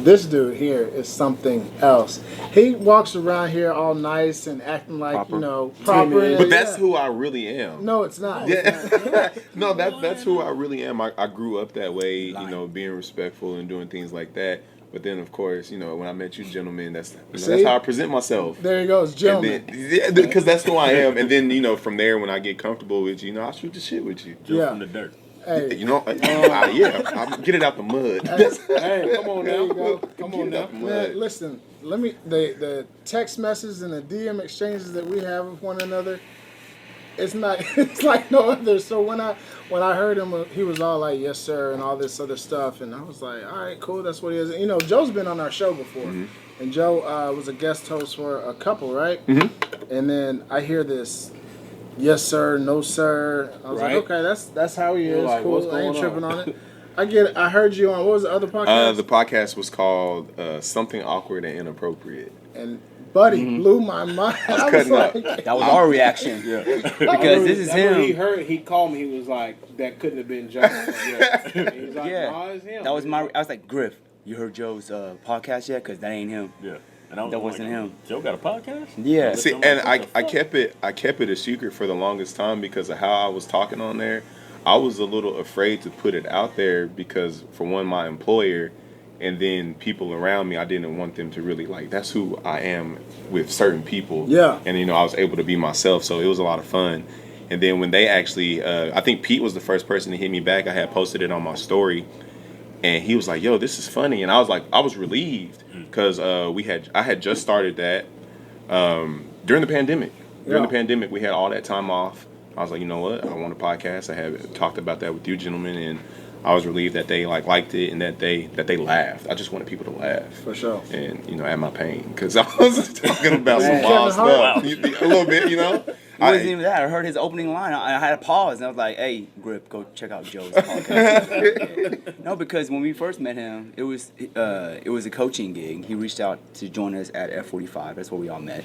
this dude here is something else. He walks around here all nice and acting like, proper. But that's who I really am. No, it's not. Yeah. No, that's who I really am. I grew up that way, being respectful and doing things like that. But then, of course, when I met you gentlemen, that's how I present myself. There you go, it's gentlemen. Because that's who I am. And then, from there, when I get comfortable with you, I'll shoot the shit with you. Jump from the dirt. Hey. I'll get it out the mud. Hey, come on now. Come on now. Man, listen, the text messages and the DM exchanges that we have with one another, it's like no other. So when I heard him, he was all like, yes, sir, and all this other stuff. And I was like, all right, cool, that's what he is. Joe's been on our show before. Mm-hmm. And Joe was a guest host for a couple, right? Mm-hmm. And then I hear this, yes, sir, no, sir. I was like, okay, that's how he is. Like, cool, I ain't tripping on it. I heard you on, what was the other podcast? The podcast was called Something Awkward and Inappropriate. And Buddy blew my mind. I was like, that was our reaction. Yeah. Because this is him. He called me, he was like, that couldn't have been Joe. He was like, no, it's him. That was I was like, Griff, you heard Joe's podcast yet? Because that ain't him. Yeah. And that wasn't him. Joe got a podcast? Yeah. See, and I kept it a secret for the longest time because of how I was talking on there. I was a little afraid to put it out there because, for one, my employer, and then people around me, I didn't want them to really that's who I am with certain people. Yeah. And, I was able to be myself, so it was a lot of fun. And then when they actually, I think Pete was the first person to hit me back. I had posted it on my story, and he was like, yo, this is funny. And I was relieved because I had just started that during the pandemic. During the pandemic, we had all that time off. I was like, you know what? I want a podcast. I had talked about that with you gentlemen, and I was relieved that they liked it and that they laughed. I just wanted people to laugh. For sure. And, at my pain. Because I was talking about some wild stuff. A little bit, It wasn't even that. I heard his opening line. I had to pause, and I was like, hey, Griff, go check out Joe's podcast. No, because when we first met him, it was a coaching gig. He reached out to join us at F45. That's where we all met.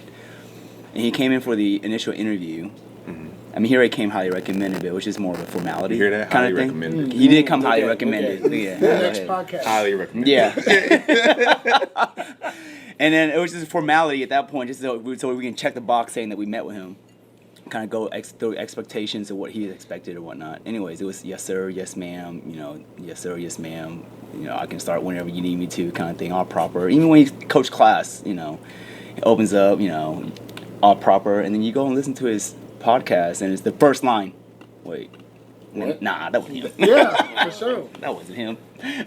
And he came in for the initial interview. Mm-hmm. I mean, he already came highly recommended, which is more of a formality. You hear that? Kind highly of thing. recommended. He did come highly recommended. Okay. Yeah. The next podcast. Highly recommended. Yeah. And then it was just a formality at that point, just so we can check the box saying that we met with him. Kind of go through expectations of what he expected or whatnot. Anyways, it was yes sir, yes ma'am, yes sir, yes ma'am. I can start whenever you need me to, kind of thing, all proper. Even when you coach class, it opens up, all proper, and then you go and listen to his podcast, and it's the first line. Wait, what? Nah, that wasn't him. Yeah, for sure. That wasn't him.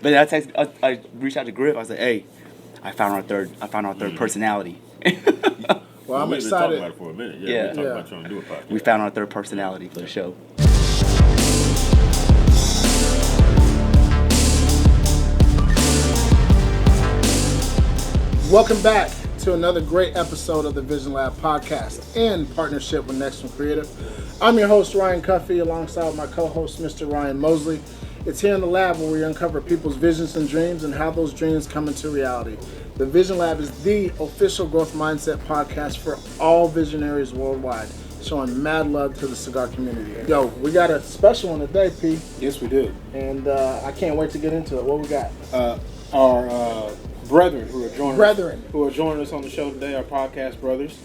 But I reached out to Griff. I was like, hey, I found our third personality. Well, I'm We've been excited. talking about it for a minute. Yeah. We talked about trying to do a podcast. We found our third personality for the show. Welcome back to another great episode of the TheVisionLab podcast in partnership with Next One Creative. I'm your host, Ryan Cuffey, alongside my co-host, Mr. Ryan Mosley. It's here in the lab where we uncover people's visions and dreams and how those dreams come into reality. The TheVisionLab is the official growth mindset podcast for all visionaries worldwide, showing mad love to the cigar community. Yo, we got a special one today, P. Yes, we do. And I can't wait to get into it. What we got? Our brethren who are joining us on the show today, our podcast brothers.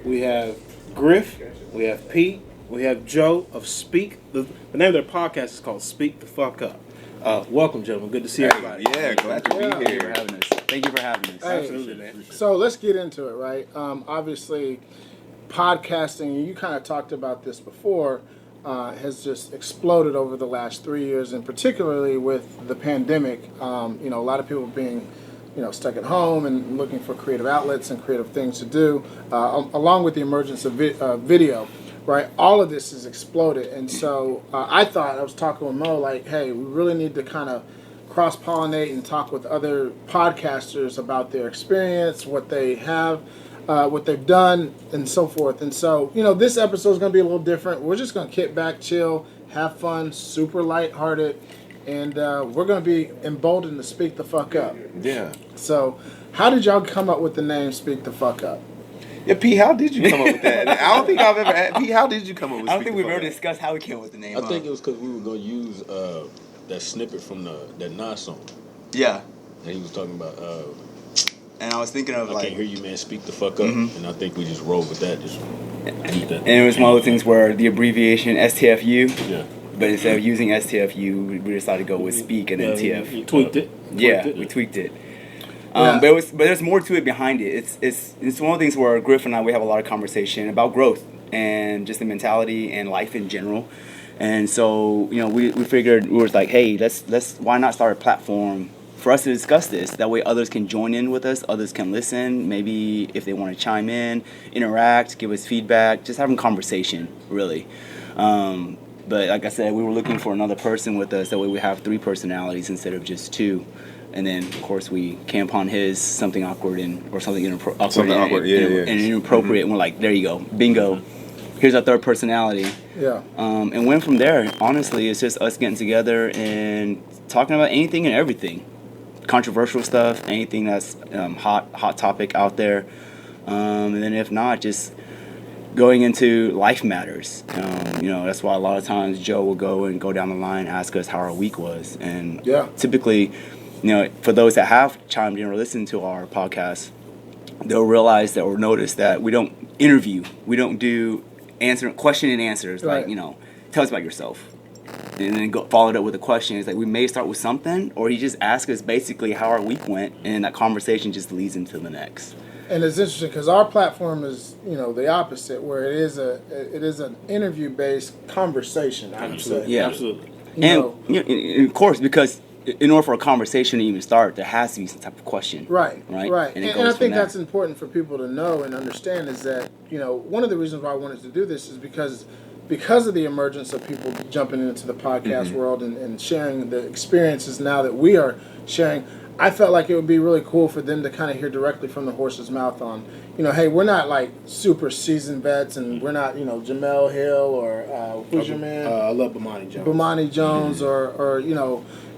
We have Griff, we have Pete, we have Joe of Speak. The name of their podcast is called Speak the Fuck Up. Welcome, gentlemen. Good to see everybody. Yeah, glad to be here. Thank you for having us. Hey, Absolutely, man. So let's get into it, right? Obviously, podcasting, you kind of talked about this before, has just exploded over the last 3 years, and particularly with the pandemic. A lot of people being, stuck at home and looking for creative outlets and creative things to do, along with the emergence of video. Right, all of this has exploded, and so I was talking with Mo, like, hey, we really need to kind of cross-pollinate and talk with other podcasters about their experience, what they have, what they've done, and so forth. And so, this episode is going to be a little different. We're just going to kick back, chill, have fun, super lighthearted, and we're going to be emboldened to speak the fuck up. Yeah. So, how did y'all come up with the name Speak the Fuck Up? Yeah, P, how did you come up with that? I don't think I've ever had. P, how did you come up with that? I don't think we've ever discussed how we came up with the name. I think it was because we were going to use that snippet from that Nas song. Yeah. and he was talking about. And I was thinking of I can't hear you, man. Speak the fuck up. And I think we just rolled with that. Just keep that. And it was one of those things where the abbreviation STFU. Yeah. But instead of using STFU, we decided to go with speak and then TF. You tweaked it. We tweaked it. But there's more to it behind it. It's one of the things where Griff and I, we have a lot of conversation about growth and just the mentality and life in general. And so, we figured, we were like, hey, let's why not start a platform for us to discuss this? That way others can join in with us, others can listen, maybe if they want to chime in, interact, give us feedback, just having conversation, really. But like I said, we were looking for another person with us. That way we have 3 personalities instead of just 2. And then, of course, we came upon his something awkward or something inappropriate. And inappropriate. And we're like, there you go. Bingo. Here's our 3rd personality. Yeah. And went from there. Honestly, it's just us getting together and talking about anything and everything. Controversial stuff, anything that's hot topic out there. And then if not, just going into life matters. That's why a lot of times Joe will go down the line, ask us how our week was. And typically, for those that have chimed in or listened to our podcast, they'll realize that or notice that we don't interview. We don't do question and answers. Right. Like, tell us about yourself. And then followed up with a question. It's like we may start with something, or he just asks us basically how our week went, and that conversation just leads into the next. And it's interesting because our platform is, the opposite, where it is an interview-based conversation. I would say. Yeah, absolutely. And of course, because in order for a conversation to even start, there has to be some type of question. Right. And I think that's important for people to know and understand is that, one of the reasons why I wanted to do this is because of the emergence of people jumping into the podcast world and sharing the experiences now that we are sharing, I felt like it would be really cool for them to kind of hear directly from the horse's mouth on, hey, we're not like super seasoned vets and we're not, Jamel Hill or who's your man? I love Bomani Jones. Bomani Jones or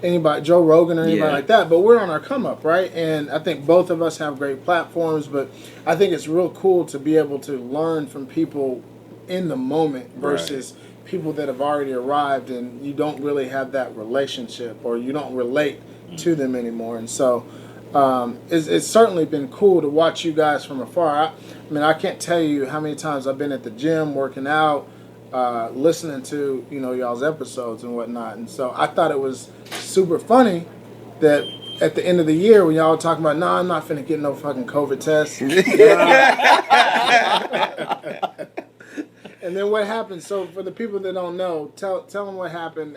anybody, Joe Rogan or anybody like that, but we're on our come up, right? And I think both of us have great platforms, but I think it's real cool to be able to learn from people in the moment versus people that have already arrived and you don't really have that relationship or you don't relate to them anymore. And so it's certainly been cool to watch you guys from afar. I can't tell you how many times I've been at the gym working out, listening to y'all's episodes and whatnot. And so I thought it was super funny that at the end of the year when y'all were talking about, I'm not finna get no fucking COVID test. And then what happened? So for the people that don't know, tell them what happened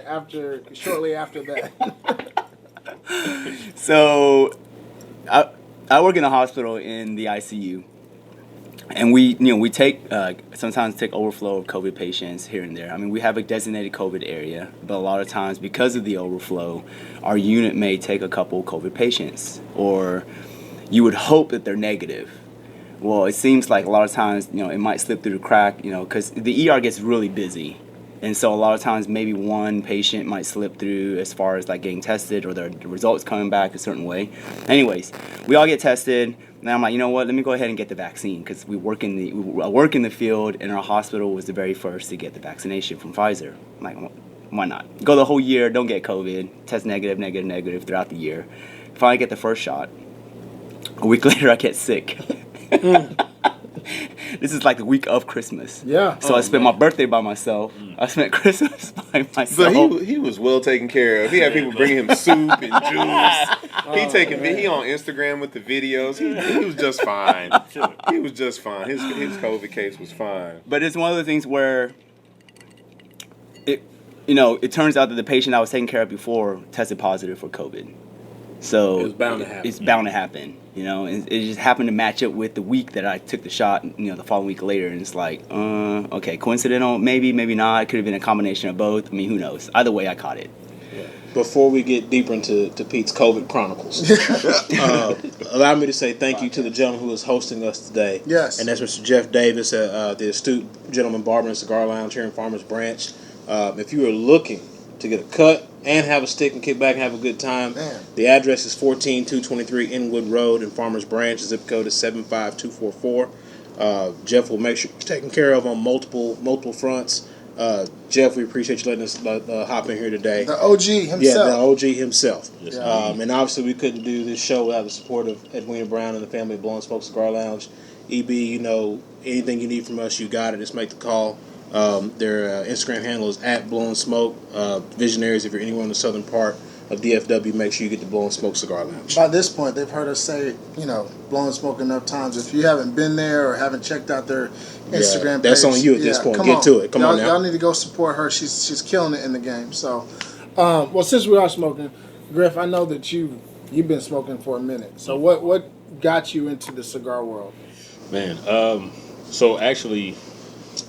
shortly after that. So, I work in a hospital in the ICU, and we sometimes take overflow of COVID patients here and there. We have a designated COVID area, but a lot of times because of the overflow, our unit may take a couple COVID patients, or you would hope that they're negative. Well, it seems like a lot of times, it might slip through the crack, because the ER gets really busy. And so a lot of times maybe one patient might slip through as far as like getting tested or the results coming back a certain way. Anyways, we all get tested. And I'm like, you know what, let me go ahead and get the vaccine because I work in the field and our hospital was the very first to get the vaccination from Pfizer. I'm like, well, why not? Go the whole year, don't get COVID, test negative throughout the year. Finally get the first shot. A week later, I get sick. This is like the week of Christmas. Yeah. So I spent my birthday by myself. I spent Christmas by myself. But he was well taken care of. He had people bringing him soup and juice. He on Instagram with the videos. He was just fine. He was just fine. His COVID case was fine. But it's one of the things where it turns out that the patient I was taking care of before tested positive for COVID. So it was bound to happen. It's bound to happen, and it just happened to match up with the week that I took the shot, the following week later, and it's like, okay, coincidental, maybe not. It could have been a combination of both. Who knows? Either way, I caught it. Yeah. Before we get deeper into Pete's COVID Chronicles, allow me to say thank you to the gentleman who is hosting us today. Yes. And that's Mr. Jeff Davis, the astute gentleman barber and cigar lounge here in Farmers Branch. If you are looking to get a cut and have a stick and kick back and have a good time, the address is 14223 Inwood Road in Farmers Branch. The zip code is 75244. Jeff will make sure you're taken care of on multiple fronts. Jeff, we appreciate you letting us hop in here today. The OG himself. Yeah, the OG himself. Yes, And obviously we couldn't do this show without the support of Edwina Brown and the family of Blowing Smoke Cigar Lounge. EB, anything you need from us, you got it. Just make the call. Their Instagram handle is @BlowingSmoke. Visionaries, if you're anywhere in the southern part of DFW, make sure you get the Blowing Smoke Cigar Lounge. By this point, they've heard us say, Blowing Smoke enough times. If you haven't been there or haven't checked out their Instagram page, that's on you at this point. Get to it. Come on now. Y'all need to go support her. She's killing it in the game. So, well, since we are smoking, Griff, I know that you've been smoking for a minute. So what got you into the cigar world? Man, so actually,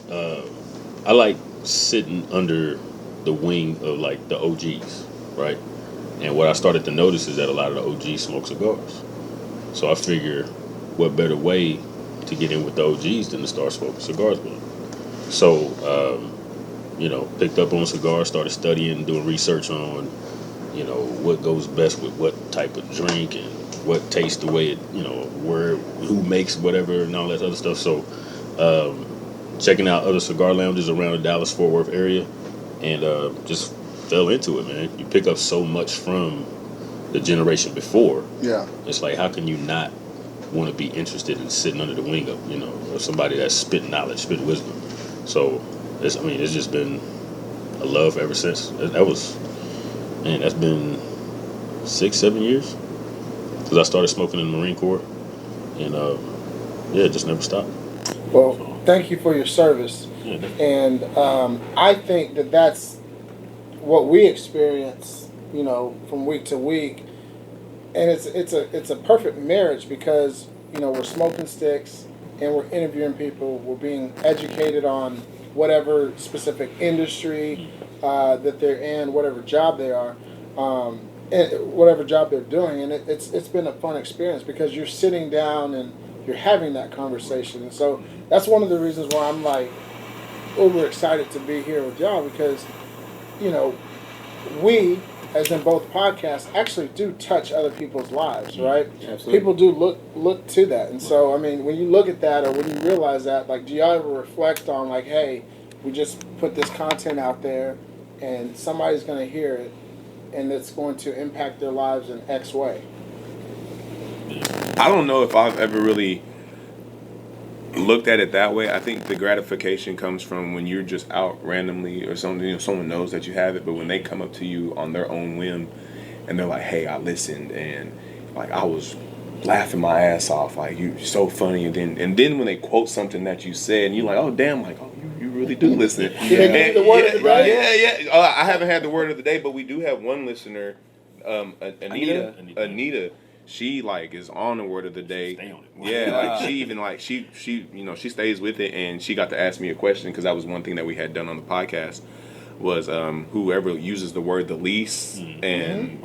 I like sitting under the wing of like the OGs, right? And what I started to notice is that a lot of the OGs smoke cigars. So I figure, what better way to get in with the OGs than to start smoking cigars with them? So, picked up on cigars, started studying, doing research on, what goes best with what type of drink and what tastes the way it, who makes whatever and all that other stuff. So, checking out other cigar lounges around the Dallas-Fort Worth area and just fell into it, man. You pick up so much from the generation before. Yeah. It's like, how can you not want to be interested in sitting under the wing of, of somebody that's spit knowledge, spit wisdom. So, it's just been a love ever since. That's been 6-7 years. Because I started smoking in the Marine Corps. And, it just never stopped. Well, thank you for your service. Yeah, and I think that's what we experience, from week to week, and it's a perfect marriage because we're smoking sticks and we're interviewing people. We're being educated on whatever specific industry that they're in, whatever job they are, and whatever job they're doing, and it's been a fun experience because you're sitting down and you're having that conversation, and so that's one of the reasons why I'm like uber excited to be here with y'all because we, as in both podcasts, actually do touch other people's lives, right? Absolutely. People do look to that. And so, when you look at that or when you realize that, like, do y'all ever reflect on, like, hey, we just put this content out there and somebody's going to hear it and it's going to impact their lives in X way? I don't know if I've ever really looked at it that way. I think the gratification comes from when you're just out randomly or something, someone knows that you have it, but when they come up to you on their own whim and they're like, hey, I listened and like I was laughing my ass off, like you're so funny, and then when they quote something that you said and you're like, oh damn, like, oh, you really do listen. The word of the day? Yeah. I haven't had the word of the day, but we do have one listener, Anita. She like is on the word of the day. Stay on it. Yeah, like she even like she she stays with it, and she got to ask me a question because that was one thing that we had done on the podcast was whoever uses the word the least and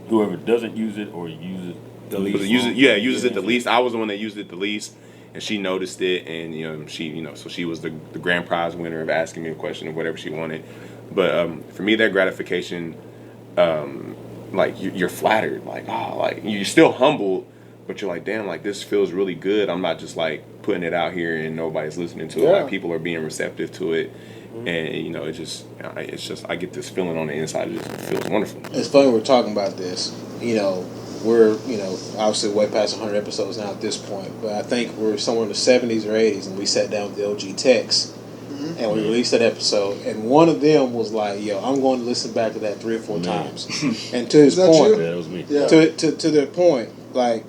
whoever doesn't use it or uses the least. Uses it the least. I was the one that used it the least, and she noticed it, and so she was the grand prize winner of asking me a question of whatever she wanted. But for me, that gratification. Like you're flattered, like like you're still humbled, but you're like, damn, like this feels really good. I'm not just like putting it out here and nobody's listening to it. Like people are being receptive to it, and it's just I get this feeling on the inside. It just feels wonderful. It's funny we're talking about this. We're obviously way past 100 episodes now at this point, but I think we're somewhere in the 70s or 80s, and we sat down with the OG Techs. And we released that episode, and one of them was like, "Yo, I'm going to listen back to that 3 or 4 times." And to his point, that was me. Yeah. To their point, like,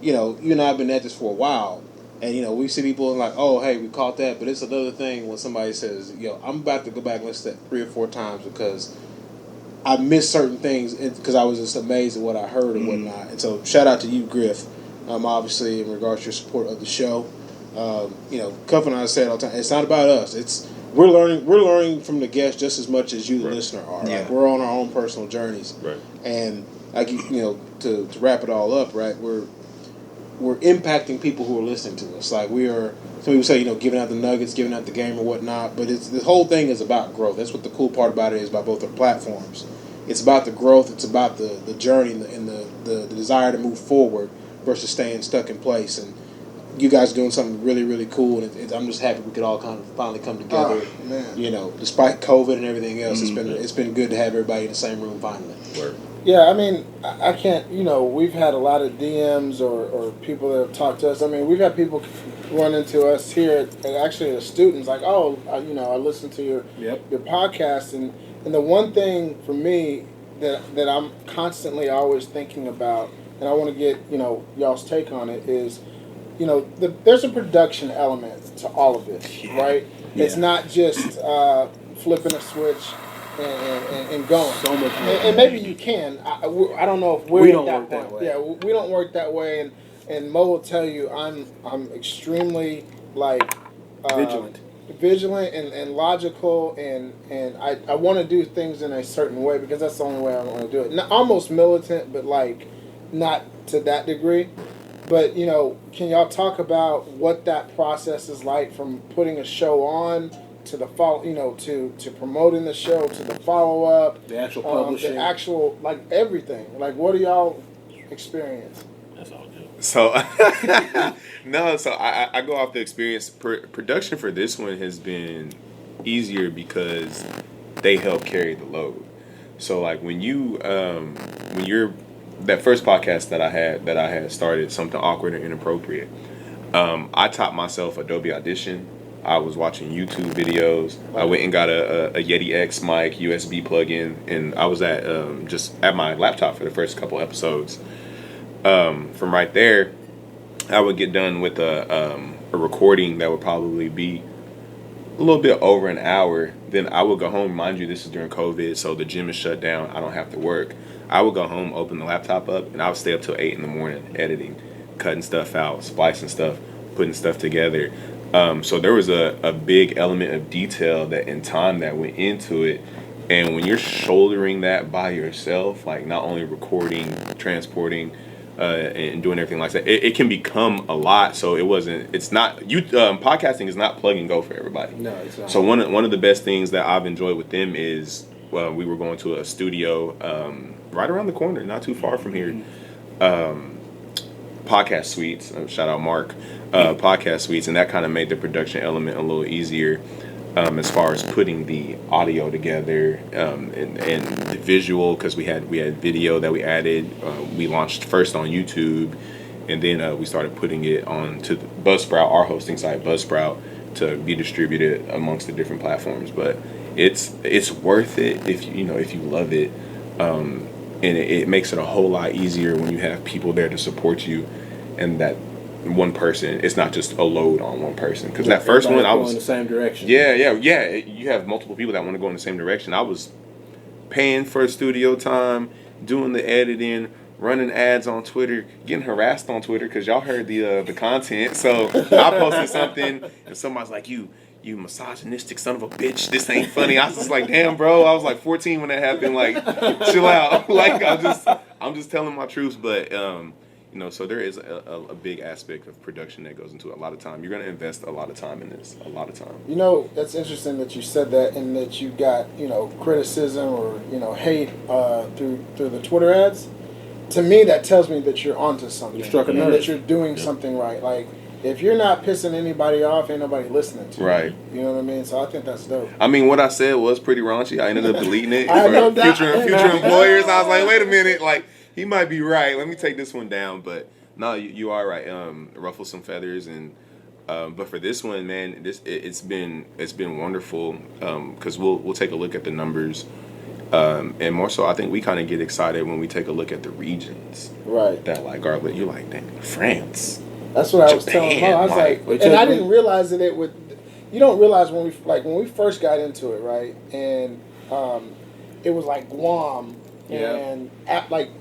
you and I have been at this for a while, and we see people and like, "Oh, hey, we caught that," but it's another thing when somebody says, "Yo, I'm about to go back and listen to that 3 or 4 times because I missed certain things because I was just amazed at what I heard and whatnot." And so, shout out to you, Griff, obviously in regards to your support of the show. Cuff and I say it all the time. It's not about us. We're learning from the guests just as much as you, the listener, are. Yeah. Like, we're on our own personal journeys. Right. And like to wrap it all up, right? We're impacting people who are listening to us. Like we are. Some people say giving out the nuggets, giving out the game or whatnot. But the whole thing is about growth. That's what the cool part about it is about both our platforms. It's about the growth. It's about the journey and the desire to move forward versus staying stuck in place. And you guys are doing something really, really cool, and I'm just happy we could all kind of finally come together. Oh, man. You know, despite COVID and everything else, it's been good to have everybody in the same room finally. Word. Yeah, I mean, I can't, we've had a lot of DMs or people that have talked to us. I mean, we've had people run into us here, and actually the students, like, I listened to your podcast, and the one thing for me that I'm constantly always thinking about, and I want to get, y'all's take on it, is, there's a production element to all of this, right? Yeah. It's not just flipping a switch and going. So much more. And maybe you can. I don't know if we don't work that way. Yeah, we don't work that way. And Mo will tell you, I'm extremely vigilant and logical, and I want to do things in a certain way because that's the only way I want to do it. Not, almost militant, but not to that degree. But can y'all talk about what that process is like from putting a show on to the follow, to promoting the show, to the follow up, the actual publishing, the actual everything. What do y'all experience? That's all good. So I go off the experience. Production for this one has been easier because they help carry the load. So when you're that first podcast that I had started, Something Awkward and Inappropriate, I taught myself Adobe Audition. I was watching YouTube videos. I went and got a Yeti X mic USB plug-in, and I was just at my laptop for the first couple episodes. From right there, I would get done with a recording that would probably be a little bit over an hour. Then I would go home. Mind you, this is during COVID, so the gym is shut down. I don't have to work. I would go home, open the laptop up, and I would stay up till 8 in the morning editing, cutting stuff out, splicing stuff, putting stuff together. So there was a big element of detail and time that went into it. And when you're shouldering that by yourself, not only recording, transporting, and doing everything like that, it can become a lot. So podcasting is not plug and go for everybody. No, it's not. So one of the best things that I've enjoyed with them is, we were going to a studio right around the corner, not too far from here. Podcast Suites, shout out Mark, Podcast Suites, and that kind of made the production element a little easier as far as putting the audio together and the visual, because we had video that we added. We launched first on YouTube, and then we started putting it on to Buzzsprout, our hosting site, Buzzsprout, to be distributed amongst the different platforms. But it's worth it if you love it. And it makes it a whole lot easier when you have people there to support you, and that one person, it's not just a load on one person. Because that first one, I was in the same direction. Yeah. You have multiple people that want to go in the same direction. I was paying for studio time, doing the editing, running ads on Twitter, getting harassed on Twitter because y'all heard the content. So I posted something, and somebody's like, "You misogynistic son of a bitch, this ain't funny." I was just like, damn, bro, I was 14 when that happened. Chill out. I'm just telling my truth. But so there is a big aspect of production that goes into it. A lot of time. You're going to invest a lot of time in this. A lot of time. That's interesting that you said that, and that you got criticism or hate through the Twitter ads. To me, that tells me that you're onto something. You struck a nerve. And that you're doing something right. If you're not pissing anybody off, ain't nobody listening to you. Right. You know what I mean? So I think that's dope. I mean, what I said was pretty raunchy. I ended up deleting it I know for future employers. I was like, wait a minute, he might be right. Let me take this one down. But no, you are right. Ruffle some feathers, and but for this one, man, it's been wonderful because we'll take a look at the numbers. And more so, I think we kind of get excited when we take a look at the regions. Right. That are, you're like, dang, France. That's what I was telling Mo. I was and I didn't realize that it would. You don't realize when we first got into it, right? And it was Guam and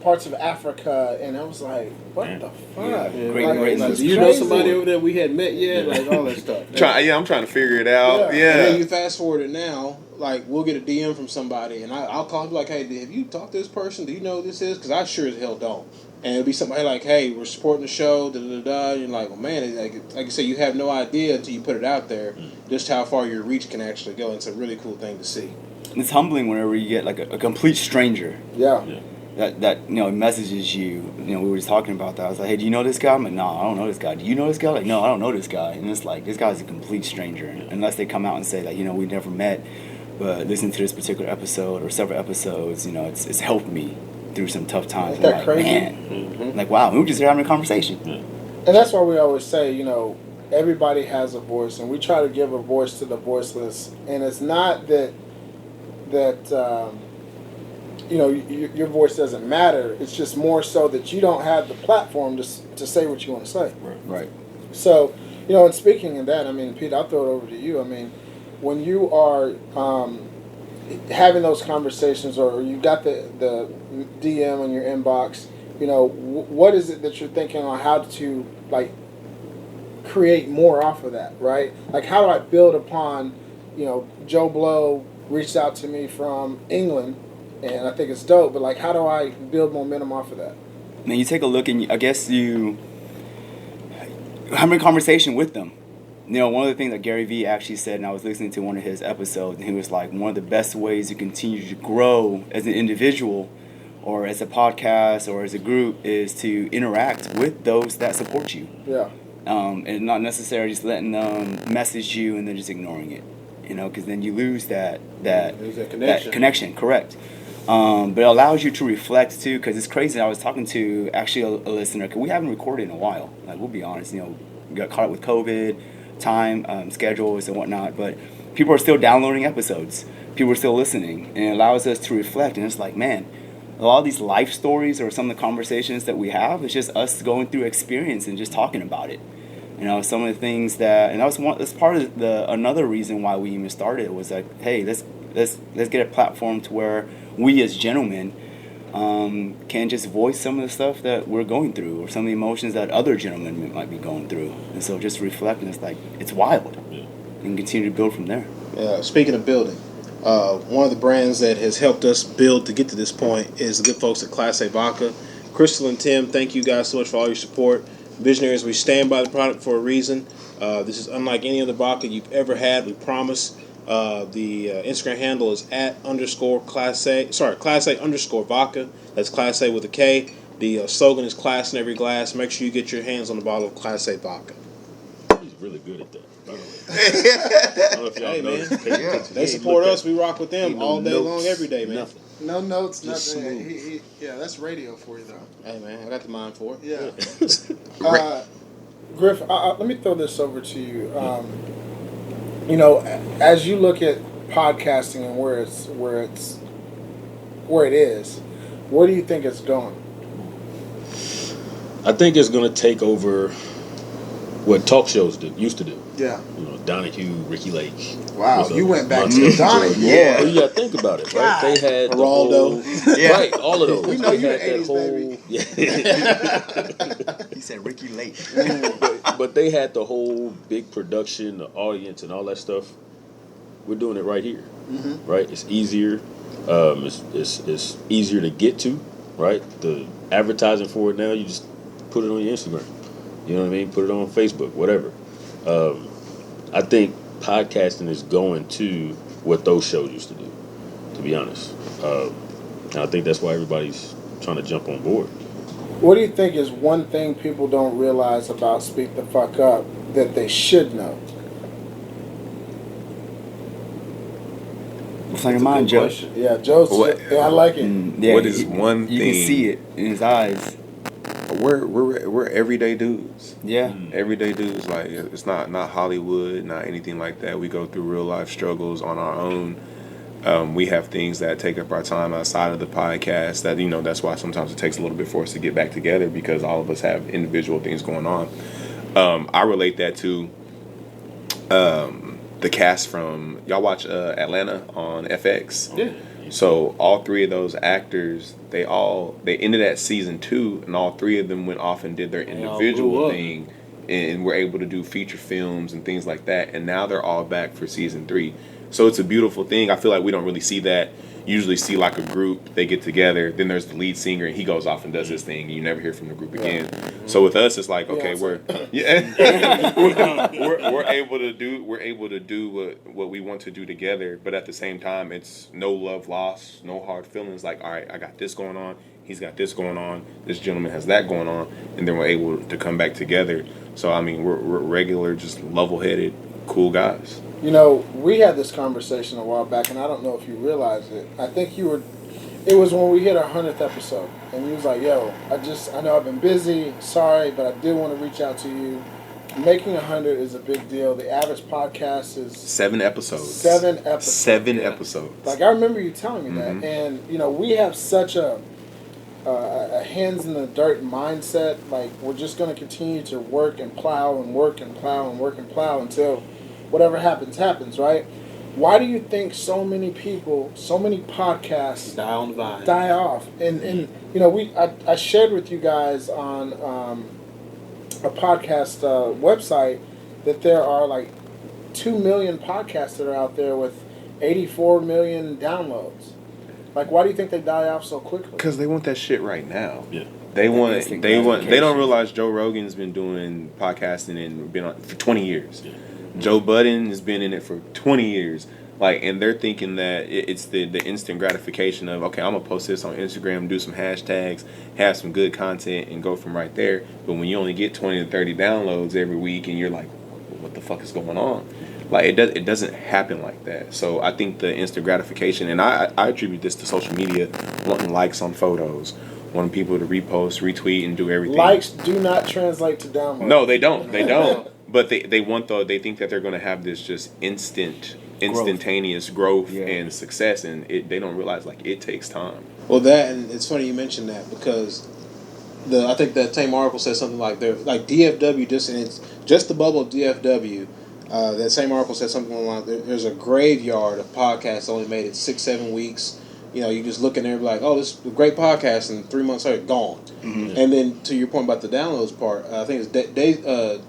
parts of Africa, and I was like, what the fuck? Yeah. Great. Do you know somebody over there we hadn't met yet? All that stuff. I'm trying to figure it out. Yeah. And then you fast forward it now. We'll get a DM from somebody, and I'll call and be like, hey, have you talked to this person? Do you know who this is? Because I sure as hell don't. And it'll be somebody like, hey, we're supporting the show, da-da-da-da. And you're like, well, man, like you said, you have no idea until you put it out there just how far your reach can actually go. It's a really cool thing to see. It's humbling whenever you get a complete stranger. Yeah. that messages you. We were just talking about that. I was like, hey, do you know this guy? I'm like, no, I don't know this guy. Do you know this guy? Like, no, I don't know this guy. And it's like, this guy's a complete stranger, unless they come out and say like, we never met, but listen to this particular episode or several episodes. It's helped me through some tough times. Isn't that like, crazy? Man, like, wow, we were just having a conversation. And that's why we always say, everybody has a voice, and we try to give a voice to the voiceless. And it's not that your voice doesn't matter. It's just more so that you don't have the platform to say what you want to say. Right. So, and speaking of that, Pete, I'll throw it over to you. When you are having those conversations, or you got the DM in your inbox, what is it that you're thinking on how to create more off of that, right? Like, how do I build upon, Joe Blow reached out to me from England, and I think it's dope, but how do I build momentum off of that? Now you take a look, and I guess you have a conversation with them. One of the things that Gary Vee actually said, and I was listening to one of his episodes, and he was like, one of the best ways to continue to grow as an individual or as a podcast or as a group is to interact with those that support you. Yeah. And not necessarily just letting them message you and then just ignoring it, because then you lose that connection. That connection, correct. But it allows you to reflect too, because it's crazy. I was talking to actually a listener, because we haven't recorded in a while. Like, we'll be honest, we got caught up with COVID, time, schedules and whatnot, but people are still downloading episodes. People are still listening, and it allows us to reflect. And it's like, man, a lot of these life stories or some of the conversations that we have, it's just us going through experience and just talking about it. Some of the things and that's part of another reason why we even started was like, hey, let's get a platform to where we as gentlemen can just voice some of the stuff that we're going through, or some of the emotions that other gentlemen might be going through. And so just reflecting, it's wild, and continue to build from there. Speaking of building, one of the brands that has helped us build to get to this point is the good folks at Class A Vodka. Crystal and Tim, thank you guys so much for all your support. Visionaries, we stand by the product for a reason. This is unlike any other vodka you've ever had, we promise. The Instagram handle is @Class A _vodka. That's Class A with a K. The slogan is Class in Every Glass. Make sure you get your hands on the bottle of Class A vodka. He's really good at that, by the way. I don't know if y'all noticed. They support us. We rock with them all day long, every day, man. Nothing. No notes, Just nothing. That's radio for you, though. Hey, man, I got the mind for it. Yeah. Griff, let me throw this over to you. As you look at podcasting and where it is, where do you think it's going? I think it's going to take over what talk shows used to do. Yeah. Donahue, Ricky Lake. Wow, you went back to Donahue. Yeah. Well, you got to think about it, right? They had Geraldo. Right, all of those. We know you're They had the 80s, that baby. He said Ricky Lake. but they had the whole big production, the audience, and all that stuff. We're doing it right here, right? It's easier. It's easier to get to, right? The advertising for it now, you just put it on your Instagram. You know what I mean? Put it on Facebook, whatever. I think podcasting is going to what those shows used to do, to be honest. And I think that's why everybody's trying to jump on board. What do you think is one thing people don't realize about Speak the Fuck Up that they should know? What's on your mind, Joe? Yeah, Joe's. I like it. Yeah, what is one you thing? can see it in his eyes. We're everyday dudes. Yeah. Everyday dudes. Like, it's not Hollywood, not anything like that. We go through real life struggles on our own. We have things that take up our time outside of the podcast. That that's why sometimes it takes a little bit for us to get back together, because all of us have individual things going on. I relate that to the cast from, y'all watch Atlanta on FX. Yeah. So all three of those actors, they ended at season 2, and all three of them went off and did their individual thing, and were able to do feature films and things like that. And now they're all back for season 3. So it's a beautiful thing. I feel like we don't really see that. Usually see like a group, they get together, then there's the lead singer, and he goes off and does his thing, and you never hear from the group again. So with us, it's like, okay, we're able to do what we want to do together, but at the same time, it's no love lost, no hard feelings. Like, all right, I got this going on, he's got this going on, this gentleman has that going on, and then we're able to come back together. So I mean, we're regular, just level-headed, cool guys. You know, we had this conversation a while back, and I don't know if you realized it. I think it was when we hit our 100th episode, and you was like, yo, I know I've been busy, sorry, but I did want to reach out to you. Making 100 is a big deal. The average podcast is 7 episodes. 7 episodes. 7 episodes. Like, I remember you telling me that, and, you know, we have such a hands in the dirt mindset. Like, we're just going to continue to work and plow and work and plow and work and plow until whatever happens, happens, right? Why do you think so many people, so many podcasts Die on the vine. die off? And you know, I shared with you guys on a podcast website that there are like 2 million podcasts that are out there with 84 million downloads. Like, why do you think they die off so quickly? Because they want that shit right now. Yeah. They don't realize Joe Rogan's been doing podcasting and been on for 20 years. Yeah. Joe Budden has been in it for 20 years. Like, and they're thinking that it's the instant gratification of, okay, I'm going to post this on Instagram, do some hashtags, have some good content, and go from right there. But when you only get 20 to 30 downloads every week, and you're like, what the fuck is going on? Like, it doesn't happen like that. So I think the instant gratification, and I attribute this to social media, wanting likes on photos, wanting people to repost, retweet, and do everything. Likes do not translate to downloads. No, they don't. They don't. But they think that they're going to have this just instantaneous growth and success, and they don't realize, like, it takes time. Well, and it's funny you mentioned that, because I think that same article says something like DFW, and it's just the bubble of DFW. That same article said something along there's a graveyard of podcasts only made it 6-7 weeks. You know, you just look in there and be like, oh, this is a great podcast, and 3 months later, gone. Mm-hmm. And then to your point about the downloads part, I think it's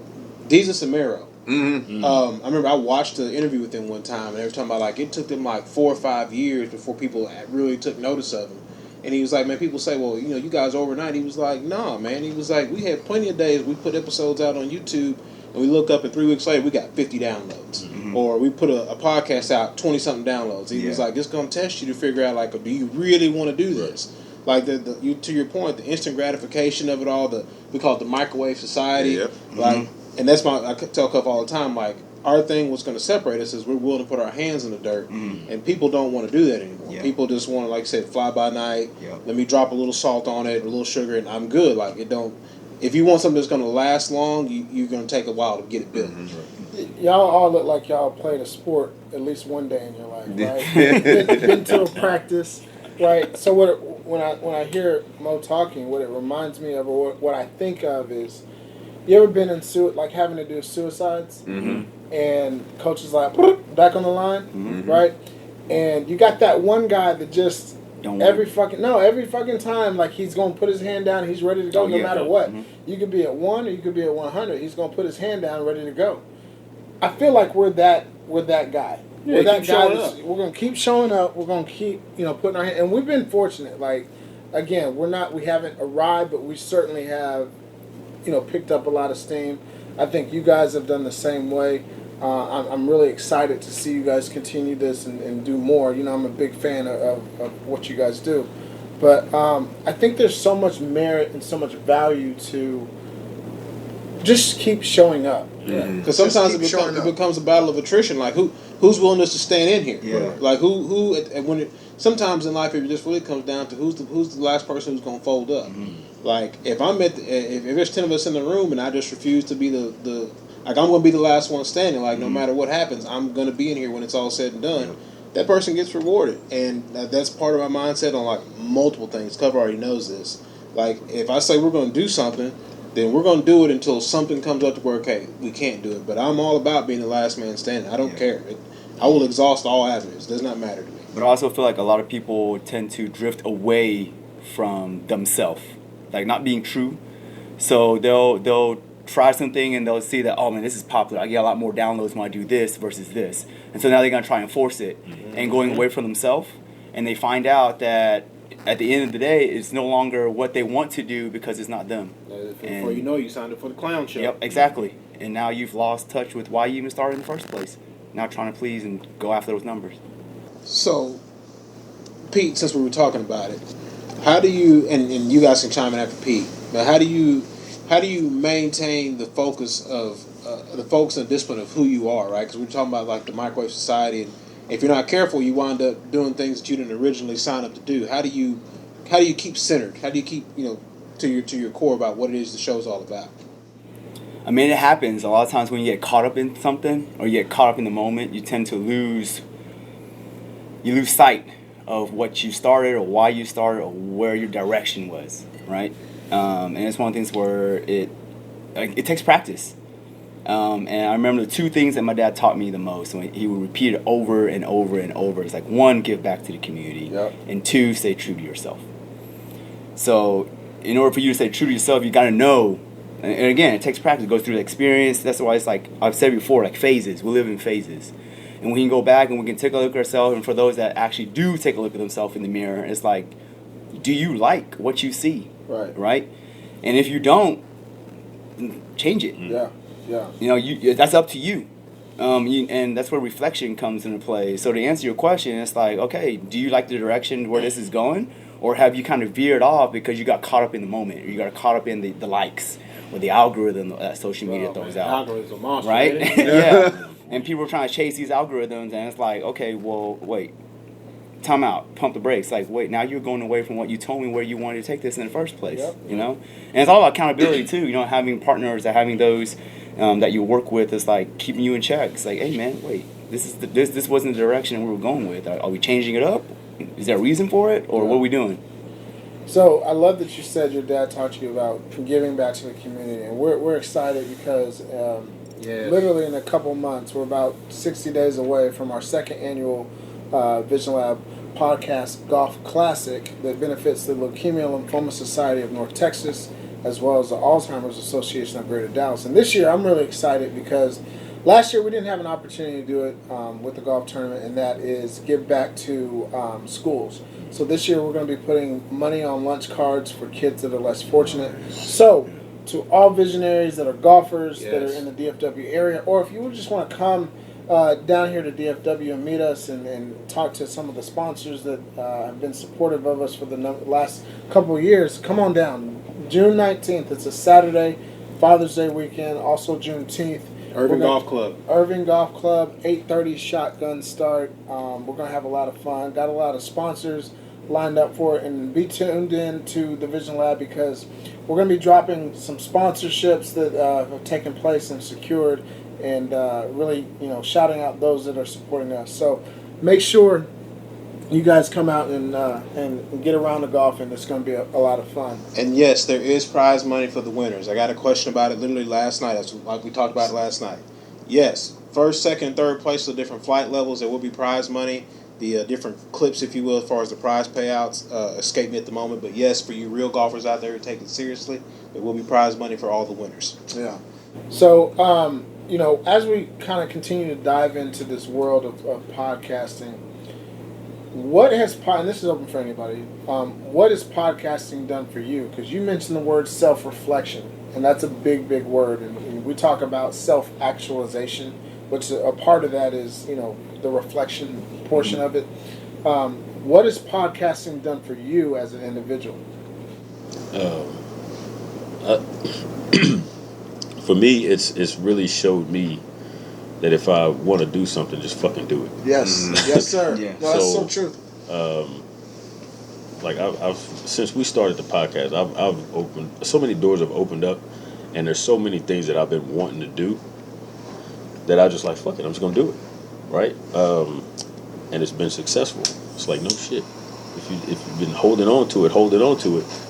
Jesus Amaro. Mm-hmm. I remember I watched the interview with him one time, and they were talking about, like, it took them like 4 or 5 years before people really took notice of him. And he was like, man, people say, well, you know, you guys overnight. He was like, nah, man. He was like, we had plenty of days we put episodes out on YouTube, and we look up, and 3 weeks later, we got 50 downloads. Mm-hmm. Or we put a podcast out, 20-something downloads. He was like, it's going to test you to figure out, like, do you really want to do this? Like, to your point, the instant gratification of it all, we call it the microwave society. Yep. Like, and that's I tell Cuff all the time, like, our thing, what's going to separate us is we're willing to put our hands in the dirt, and people don't want to do that anymore. Yeah. People just want to, like I said, fly by night. Yep. Let me drop a little salt on it, a little sugar, and I'm good. Like, it don't. If you want something that's going to last long, you're going to take a while to get it built. Mm-hmm. Y'all all look like y'all played a sport at least one day in your life, right? been to a practice, right? So when I hear Mo talking, what it reminds me of, or what I think of is, you ever been in having to do suicides, and coach is like, back on the line, right? And you got that one guy that just every fucking time, like, he's gonna put his hand down, and he's ready to go no matter what. You could be at 1 or you could be at 100. He's gonna put his hand down, ready to go. I feel like we're that guy. Yeah, we're that guy. We're gonna keep showing up. We're gonna keep putting our hand. And we've been fortunate. Like, again, we haven't arrived, but we certainly have picked up a lot of steam. I think you guys have done the same way. I'm really excited to see you guys continue this and do more. I'm a big fan of what you guys do. But I think there's so much merit and so much value to just keep showing up. Because sometimes it becomes a battle of attrition. Like, who's willingness to stand in here? Yeah. Like, sometimes in life, it just really comes down to who's the last person who's going to fold up. Like, if there's 10 of us in the room and I just refuse to be I'm going to be the last one standing. Like, no matter what happens, I'm going to be in here when it's all said and done. That person gets rewarded, and that's part of my mindset on, like, multiple things. Cover already knows this. Like, if I say we're going to do something, then we're going to do it until something comes up to where, okay, we can't do it. But I'm all about being the last man standing. I don't care. I will exhaust all avenues. It does not matter to me. But I also feel like a lot of people tend to drift away from themselves, like not being true. So they'll try something and they'll see that, oh man, this is popular. I get a lot more downloads when I do this versus this. And so now they're going to try and force it and going away from themselves. And they find out that at the end of the day, it's no longer what they want to do because it's not them. Before you know, you signed up for the clown show. Yep, exactly. And now you've lost touch with why you even started in the first place. Now trying to please and go after those numbers. So, Pete, since we were talking about it, How do you and you guys can chime in after Pete, but how do you maintain the focus and discipline of who you are, right? Because we're talking about like the microwave society, and if you're not careful, you wind up doing things that you didn't originally sign up to do. How do you keep centered? How do you keep to your core about what it is the show's all about? I mean, it happens a lot of times when you get caught up in something or you get caught up in the moment. You tend to lose sight of what you started or why you started or where your direction was, right? And it's one of the things where it takes practice. And I remember the two things that my dad taught me the most, and he would repeat it over and over and over. It's like, one, give back to the community, and two, stay true to yourself. So in order for you to stay true to yourself, you got to know, and again, it takes practice. It goes through the experience. That's why it's like I've said before, like phases. We live in phases. And we can go back and we can take a look at ourselves, and for those that actually do take a look at themselves in the mirror, it's like, do you like what you see? Right? And if you don't, change it. Yeah. That's up to you. And that's where reflection comes into play. So to answer your question, it's like, okay, do you like the direction where this is going? Or have you kind of veered off because you got caught up in the moment, or you got caught up in the likes or the algorithm that social media throws out? Algorithm's a monster, right? Yeah. And people are trying to chase these algorithms, and it's like, okay, well, wait, time out, pump the brakes. Like, wait, now you're going away from what you told me where you wanted to take this in the first place. And it's all about accountability too. Having partners or having those that you work with is like keeping you in check. It's like, hey man, wait, this wasn't the direction we were going with. Are we changing it up? Is there a reason for it, or what are we doing? So I love that you said your dad taught you about giving back to the community, and we're excited because literally in a couple months, we're about 60 days away from our second annual TheVisionLab podcast golf classic that benefits the Leukemia and Lymphoma Society of North Texas, as well as the Alzheimer's Association of Greater Dallas. And this year I'm really excited because last year we didn't have an opportunity to do it with the golf tournament, and that is give back to schools. So this year we're going to be putting money on lunch cards for kids that are less fortunate. So to all visionaries that are golfers that are in the DFW area, or if you just want to come down here to DFW and meet us and talk to some of the sponsors that have been supportive of us for the last couple of years, come on down. June 19th, it's a Saturday, Father's Day weekend, also Juneteenth. Irving Golf Club, 8:30 shotgun start. We're going to have a lot of fun. Got a lot of sponsors lined up for it, and be tuned in to the Vision Lab because we're going to be dropping some sponsorships that have taken place and secured, and really, shouting out those that are supporting us. So make sure you guys come out and get around the golf, and it's going to be a lot of fun. And yes, there is prize money for the winners. I got a question about it literally last night. That's like we talked about it last night. Yes, first, second, third place, the different flight levels, there will be prize money. The different clips, if you will, as far as the prize payouts, escape me at the moment. But yes, for you real golfers out there who take it seriously, there will be prize money for all the winners. Yeah. So, as we kind of continue to dive into this world of podcasting, what has and this is open for anybody. What has podcasting done for you? Because you mentioned the word self-reflection, and that's a big, big word. And we talk about self-actualization, which a part of that is the reflection portion of it. What has podcasting done for you as an individual? For me, it's really showed me that if I want to do something, just fucking do it. Yes, yes, sir. No, that's so true. Like I've since we started the podcast, I've opened so many doors have opened up, and there's so many things that I've been wanting to do that I just like, fuck it, I'm just gonna do it, right? And it's been successful. It's like, no shit. If you've been holding on to it,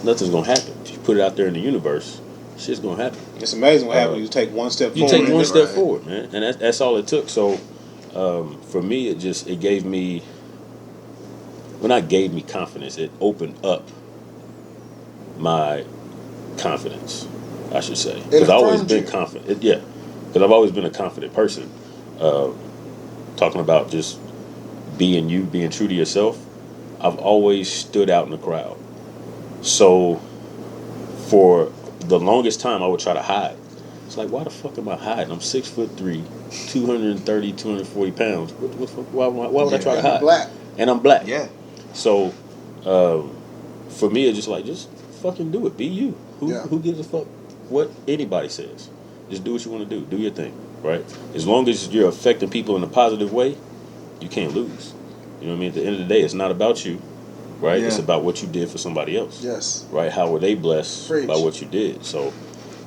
nothing's gonna happen. If you put it out there in the universe, shit's gonna happen. It's amazing what happens. You take one step forward. You take one step forward, man, and that's all it took. So for me, it gave me, well, not gave me confidence. It opened up my confidence, I should say, because I've always been confident. Because I've always been a confident person. Talking about just being you, being true to yourself. I've always stood out in the crowd. So for the longest time, I would try to hide. It's like, why the fuck am I hiding? I'm 6'3", 230, 240 pounds. Why would I try to hide? Black. And I'm black. Yeah. So for me, it's just like, just fucking do it. Be you. Yeah. Who gives a fuck what anybody says? Just do what you want to do. Do your thing, right? As long as you're affecting people in a positive way, you can't lose. You know what I mean? At the end of the day, it's not about you, right? Yeah. It's about what you did for somebody else. Yes. Right? How were they blessed Preach. by what you did? So,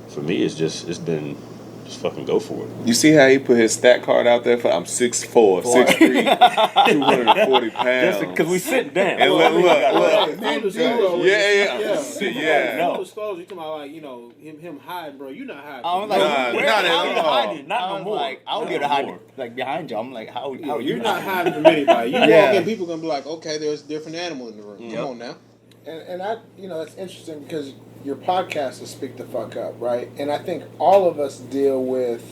for me, it's been just fucking go for it. You see how he put his stat card out there for I'm 6'4", 6'3", 240 pounds. Because we sitting down. And look. Full disclosure. Yeah. Full disclosure, you talking about like, him hiding, bro. You not hiding. I'm like, Nah, where, not how at you all. hiding? Not no I'm more. like, I would Not be able to no hide more. like behind you. I'm like, how are You're you not hiding from anybody. You Yeah. walk in, people gonna be like, okay, there's a different animal in the room. Yep. Come on now. And I, that's interesting because your podcast is Speak the Fuck Up, right? And I think all of us deal with,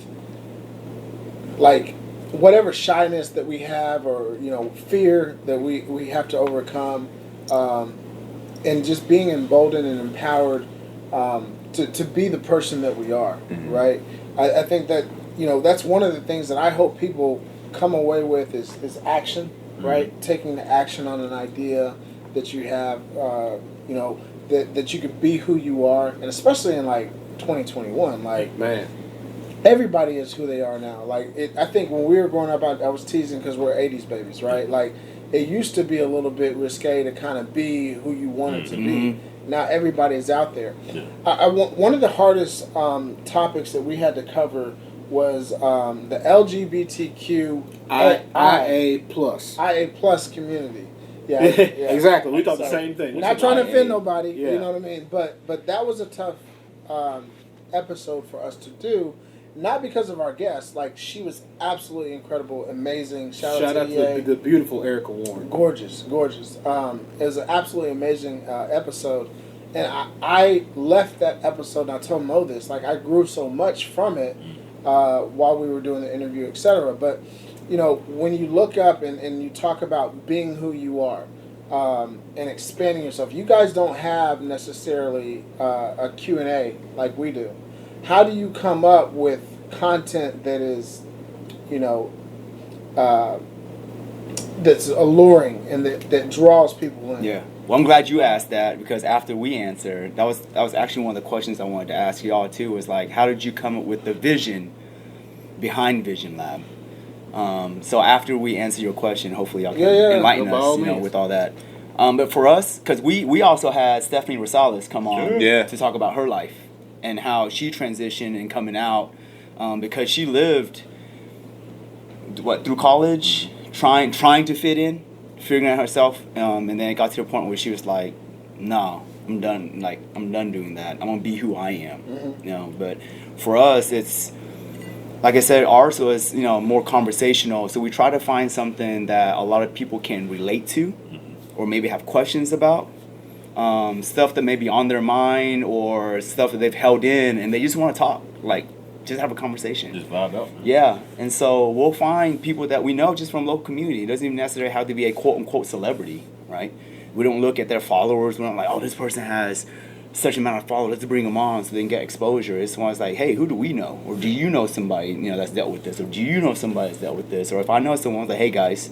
like, whatever shyness that we have or, fear that we have to overcome, and just being emboldened and empowered to be the person that we are, right? I think that, that's one of the things that I hope people come away with is action, right? Taking the action on an idea that you have, that you could be who you are, and especially in like 2021, like Man. everybody is who they are now. Like I think when we were growing up, I was teasing because we're '80s babies, right? Like it used to be a little bit risque to kind of be who you wanted to be. Now everybody is out there. Yeah. One of the hardest topics that we had to cover was the LGBTQ IA plus. IA plus community. Yeah, Exactly. We thought the same thing. Not trying to offend nobody, Yeah. you know what I mean? But that was a tough episode for us to do, not because of our guest. Like, she was absolutely incredible, amazing. Shout out to the beautiful Erica Warren. Gorgeous. It was an absolutely amazing episode. And I left that episode, and I told Mo this, like, I grew so much from it while we were doing the interview, etc. But, when you look up and you talk about being who you are and expanding yourself, you guys don't have necessarily a Q&A like we do. How do you come up with content that is, that's alluring and that draws people in? Yeah. Well, I'm glad you asked that, because after we answered, that was actually one of the questions I wanted to ask y'all too. Was like, how did you come up with the vision behind TheVisionLab? So after we answer your question, hopefully y'all can enlighten us, with all that. But for us, because we also had Stephanie Rosales come on to talk about her life and how she transitioned and coming out, because she lived through college, trying to fit in, figuring out herself, and then it got to the point where she was like, no, I'm done. Like, I'm done doing that. I'm gonna be who I am. But for us, it's like I said, ours was more conversational. So we try to find something that a lot of people can relate to, or maybe have questions about, stuff that may be on their mind, or stuff that they've held in, and they just want to talk, like just have a conversation. Just vibe out. Yeah, and so we'll find people that we know just from local community. It doesn't even necessarily have to be a quote-unquote celebrity, right? We don't look at their followers. We're not like, oh, this person has such amount of followers, let's bring them on so they can get exposure. It's one's like, hey, who do we know? Or do you know somebody, that's dealt with this? Or do you know somebody that's dealt with this? Or if I know someone, like, hey, guys,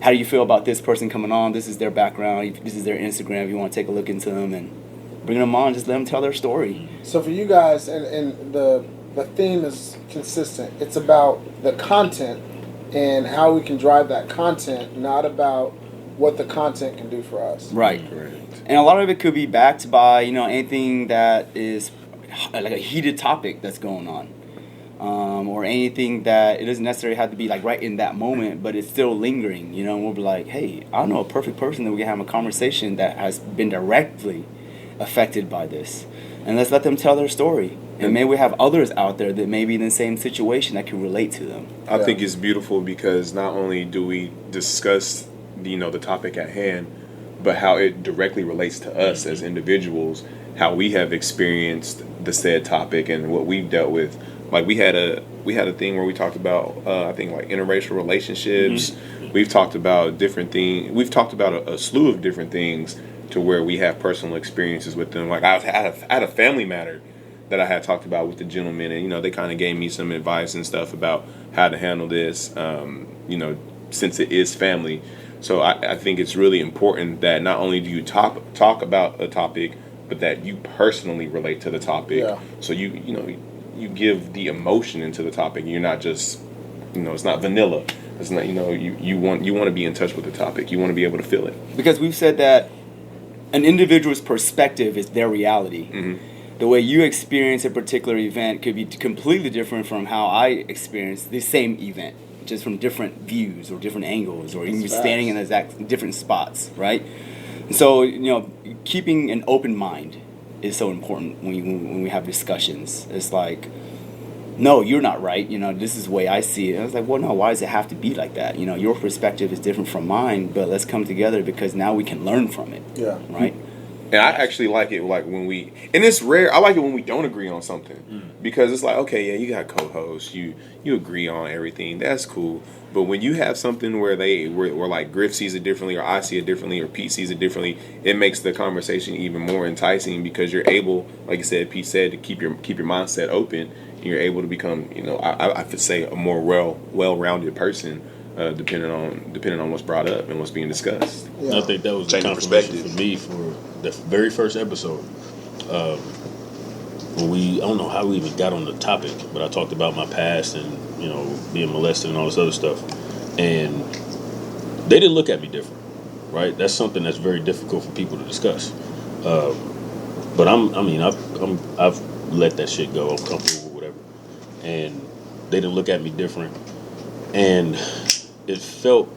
how do you feel about this person coming on? This is their background. This is their Instagram. If you want to take a look into them and bring them on, just let them tell their story. So for you guys, and the theme is consistent. It's about the content and how we can drive that content, not about what the content can do for us. Right. And a lot of it could be backed by, anything that is like a heated topic that's going on. Or anything that it doesn't necessarily have to be like right in that moment, but it's still lingering, and we'll be like, hey, I know a perfect person that we can have a conversation that has been directly affected by this. And let's let them tell their story. And maybe we have others out there that may be in the same situation that can relate to them. I think it's beautiful because not only do we discuss, the topic at hand, but how it directly relates to us as individuals, how we have experienced the said topic and what we've dealt with. Like we had a thing where we talked about I think like interracial relationships. We've talked about different things. We've talked about a slew of different things to where we have personal experiences with them. Like I had a family matter that I had talked about with the gentleman, and they kind of gave me some advice and stuff about how to handle this. Since it is family. So I think it's really important that not only do you talk about a topic, but that you personally relate to the topic. Yeah. So you give the emotion into the topic. You're not just, it's not vanilla. It's not, you want to be in touch with the topic. You want to be able to feel it. Because we've said that an individual's perspective is their reality. Mm-hmm. The way you experience a particular event could be completely different from how I experience the same event, just from different views or different angles, or even standing in exact different spots, right? And so, keeping an open mind is so important when we have discussions. It's like, no, you're not right. This is the way I see it. And I was like, well, no, why does it have to be like that? Your perspective is different from mine, but let's come together because now we can learn from it. Yeah. Right? And I actually like it when and it's rare, I like it when we don't agree on something. Because it's like, okay, yeah, you got co-hosts, you agree on everything, that's cool. But when you have something where like Griff sees it differently, or I see it differently, or Pete sees it differently, it makes the conversation even more enticing because you're able, like you said, Pete said, to keep your mindset open. And you're able to become, I could say, a more well-rounded person, depending on what's brought up and what's being discussed. Yeah. I think that was a Changing confirmation perspective. for me for the very first episode. When I don't know how we even got on the topic, but I talked about my past and being molested and all this other stuff, and they didn't look at me different, right? That's something that's very difficult for people to discuss. But I've let that shit go. I'm comfortable with whatever, and they didn't look at me different, and it felt.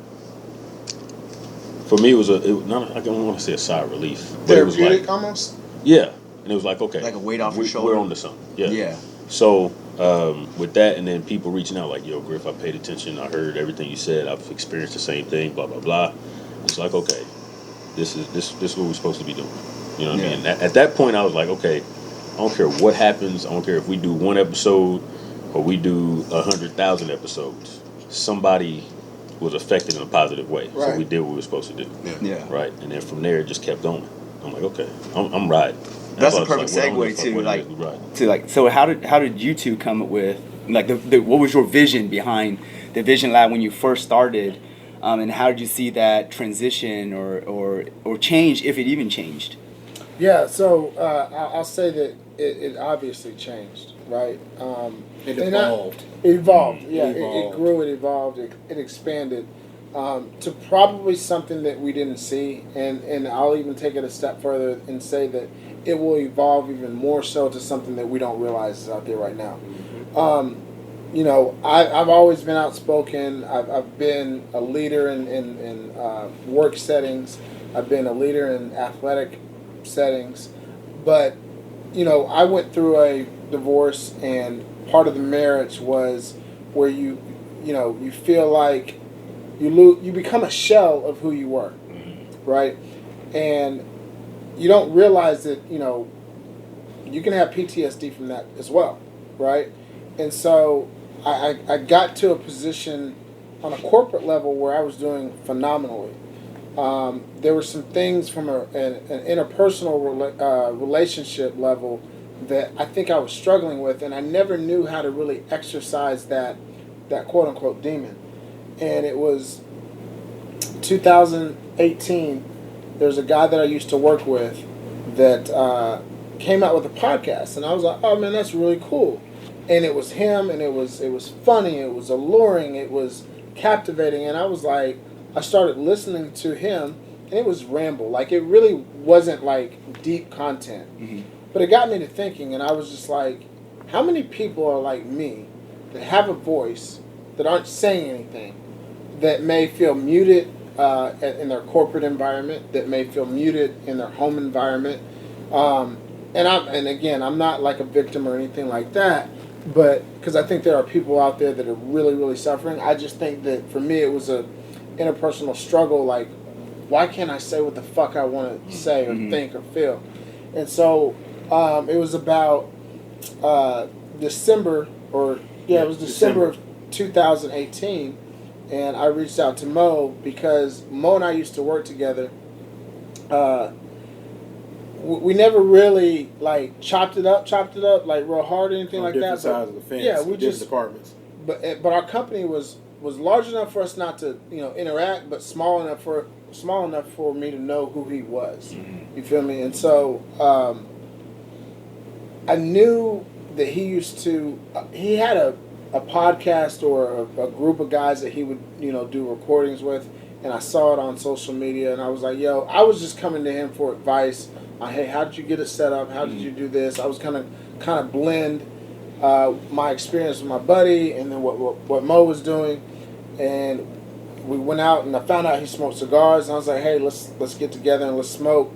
For me, I don't want to say a sigh of relief, but it was like, almost. yeah, and it was like, okay, Like a weight off your shoulder? We're on to something, yeah. Yeah. So with that, and then people reaching out like, yo, Griff, I paid attention, I heard everything you said, I've experienced the same thing, blah blah blah. It's like, okay, this is what we're supposed to be doing. You know what I mean? At that point, I was like, okay, I don't care what happens. I don't care if we do one episode or we do 100,000 episodes. Somebody was affected in a positive way, so Right. we did what we were supposed to do. Yeah. Right, and then from there it just kept going. I'm like, okay, I'm riding. That's why a perfect it's like, well, I don't segue give a fuck what it to is, we riding. so how did you two come up with like what was your vision behind the Vision Lab when you first started, and how did you see that transition or change, if it even changed? Yeah, so I'll say that it obviously changed, right? It and evolved. It evolved, yeah. It evolved. It grew, it evolved, it expanded to probably something that we didn't see. And I'll even take it a step further and say that it will evolve even more so to something that we don't realize is out there right now. I've always been outspoken. I've been a leader in work settings. I've been a leader in athletic settings. But, I went through a divorce, and part of the marriage was where you feel like you become a shell of who you were, right? And you don't realize that, you can have PTSD from that as well, right? And so I got to a position on a corporate level where I was doing phenomenally. There were some things from an interpersonal relationship level that I think I was struggling with, and I never knew how to really exercise that quote-unquote demon. And it was 2018, there's a guy that I used to work with that came out with a podcast, and I was like, oh man, that's really cool. And it was him, and it was funny, it was alluring, it was captivating, and I was like, I started listening to him, and it was ramble. Like, it really wasn't like deep content. Mm-hmm. But it got me to thinking, and I was just like, how many people are like me that have a voice that aren't saying anything, that may feel muted in their corporate environment, that may feel muted in their home environment? And again, I'm not like a victim or anything like that, but because I think there are people out there that are really, really suffering. I just think that for me, it was a interpersonal struggle. Like, why can't I say what the fuck I want to say or think or feel? And so it was about December of 2018, and I reached out to Mo because Mo and I used to work together. We never really like chopped it up like real hard or anything like that. Different sides of the fence. Yeah, we different just departments. But our company was was large enough for us not to interact, but small enough for me to know who he was. Mm-hmm. You feel me? And so I knew that he used to. He had a podcast or a group of guys that he would do recordings with, and I saw it on social media, and I was like, yo, I was just coming to him for advice on, hey, how did you get it set up? How did you do this? I was kind of blend my experience with my buddy and then what Mo was doing, and we went out and I found out he smoked cigars, and I was like, hey, let's get together and let's smoke,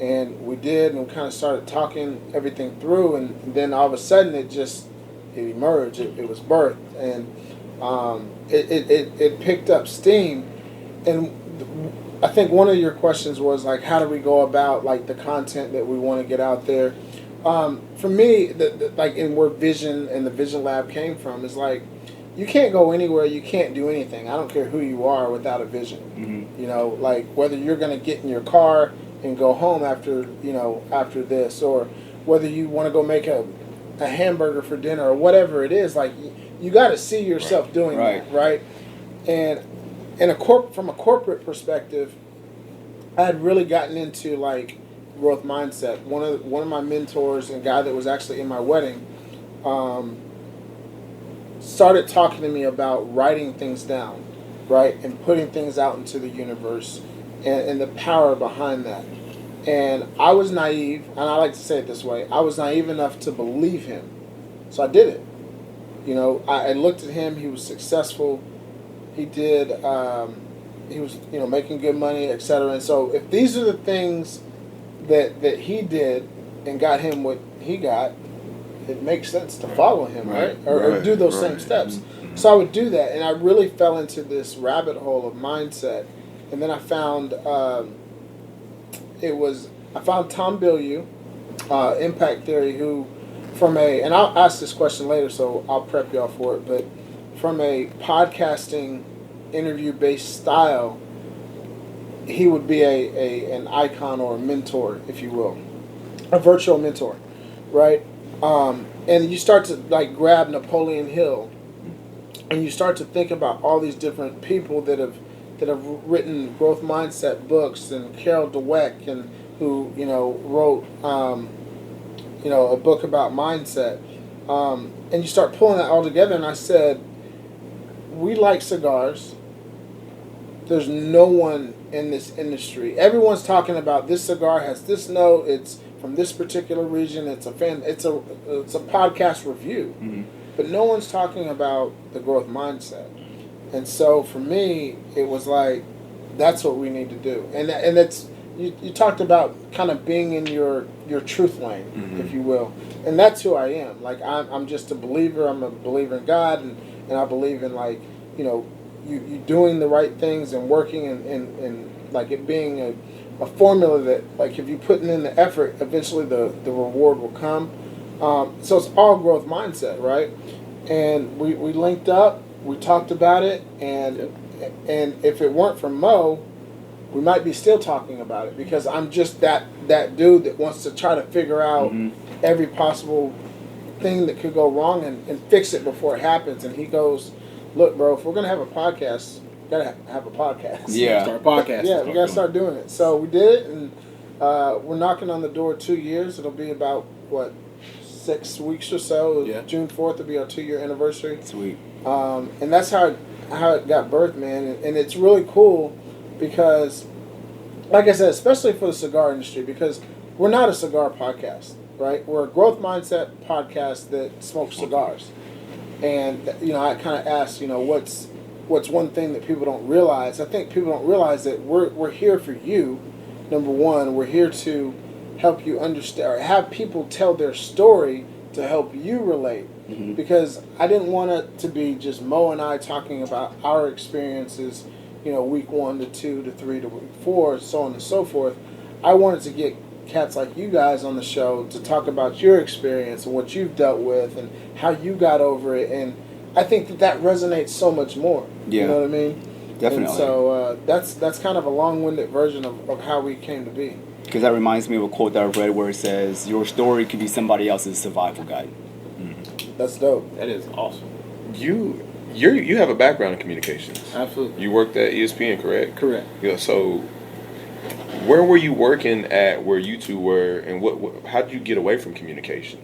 and we did, and we kind of started talking everything through, and then all of a sudden it emerged, it was birthed, and it picked up steam, and I think one of your questions was like, how do we go about like the content that we want to get out there? For me, like, and where Vision and the Vision Lab came from is like, you can't go anywhere, you can't do anything. I don't care who you are without a vision. Mm-hmm. Like whether you're going to get in your car and go home after this, or whether you want to go make a hamburger for dinner or whatever it is, like you got to see yourself doing that, right? And from a corporate perspective, I had really gotten into like growth mindset. One of my mentors and guy that was actually in my wedding started talking to me about writing things down, right, and putting things out into the universe, and the power behind that. And I was naive, and I like to say it this way, I was naive enough to believe him. So I did it. I looked at him, he was successful, he did, he was, making good money, etc. And so if these are the things that he did and got him what he got, it makes sense to follow him, right? Or do those same steps. Mm-hmm. So I would do that, and I really fell into this rabbit hole of mindset. And then I found I found Tom Bilyeu, Impact Theory, who and I'll ask this question later, so I'll prep y'all for it, but from a podcasting interview-based style, he would be an icon or a mentor, if you will, a virtual mentor, right? And you start to like grab Napoleon Hill, and you start to think about all these different people that have written growth mindset books, and Carol Dweck, and who wrote a book about mindset, and you start pulling that all together. And I said, we like cigars. There's no one in this industry. Everyone's talking about this cigar has this note. It's from this particular region. It's a podcast review, Mm-hmm. but no one's talking about the growth mindset. And so for me, it was like, that's what we need to do. And it's you talked about kind of being in your truth lane, Mm-hmm. if you will, and that's who I am. Like I'm just a believer. I'm a believer in God, and I believe in like you doing the right things and working and like it being a formula that like if you putting in the effort, eventually the reward will come. So it's all growth mindset, right? And we linked up, we talked about it, and if it weren't for Mo, we might be still talking about it, because I'm just that dude that wants to try to figure out every possible thing that could go wrong and fix it before it happens. And he goes, look, bro, if we're going to have a podcast, we got to have a podcast. Yeah. Start podcasting. Yeah, we got to start doing it. So we did it, and we're knocking on the door 2 years. It'll be about, 6 weeks or so. Yeah. June 4th will be our 2-year anniversary. Sweet. And that's how it got birthed, man. And it's really cool because, like I said, especially for the cigar industry, because we're not a cigar podcast, right? We're a growth mindset podcast that smokes cigars. And, I kind of asked, what's one thing that people don't realize? I think people don't realize that we're here for you. Number one, we're here to help you understand, or have people tell their story to help you relate. Mm-hmm. Because I didn't want it to be just Mo and I talking about our experiences, week 1 to 2 to 3 to week 4, so on and so forth. I wanted to get cats like you guys on the show to talk about your experience and what you've dealt with and how you got over it. And I think that resonates so much more. Yeah. You know what I mean? Definitely. And so that's kind of a long-winded version of how we came to be. Because that reminds me of a quote that I read where it says, your story could be somebody else's survival guide. That's dope. That is awesome. You you have a background in communications. Absolutely. You worked at ESPN, correct? Correct. Yeah. So, where were you working at? Where you two were, and how did you get away from communication?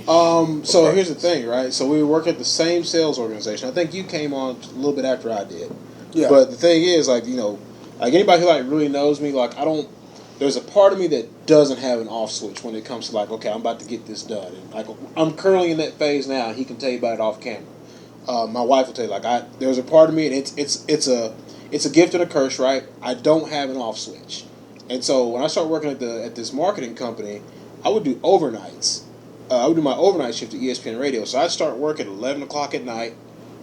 So here's the thing, right? So we were working at the same sales organization. I think you came on a little bit after I did. Yeah. But the thing is, like, like anybody who like really knows me, like there's a part of me that doesn't have an off switch when it comes to like, okay, I'm about to get this done. And like I'm currently in that phase now. He can tell you about it off camera. My wife will tell you, like, there's a part of me, and it's a gift and a curse, right? I don't have an off switch. And so when I started working at this marketing company, I would do overnights. I would do my overnight shift at ESPN Radio. So I'd start work at 11 o'clock at night,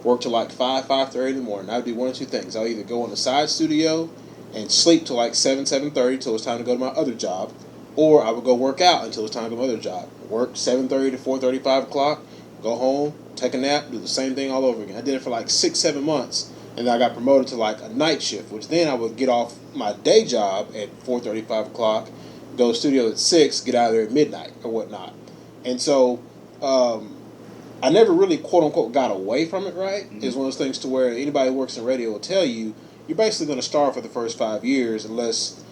work till like 5:30 in the morning. I would do one of two things. I would either go in the side studio and sleep till like 7:30 till it's time to go to my other job, or I would go work out until it's time to go to my other job. Work 7:30 to 4:30, 5 o'clock, go home, take a nap, do the same thing all over again. I did it for like 6-7 months, and then I got promoted to like a night shift, which then I would get off my day job at 4:30, 5 o'clock, go to the studio at 6, get out of there at midnight or whatnot. And so I never really, quote-unquote, got away from it, right? Mm-hmm. It's one of those things to where anybody who works in radio will tell you, you're basically going to starve for the first 5 years unless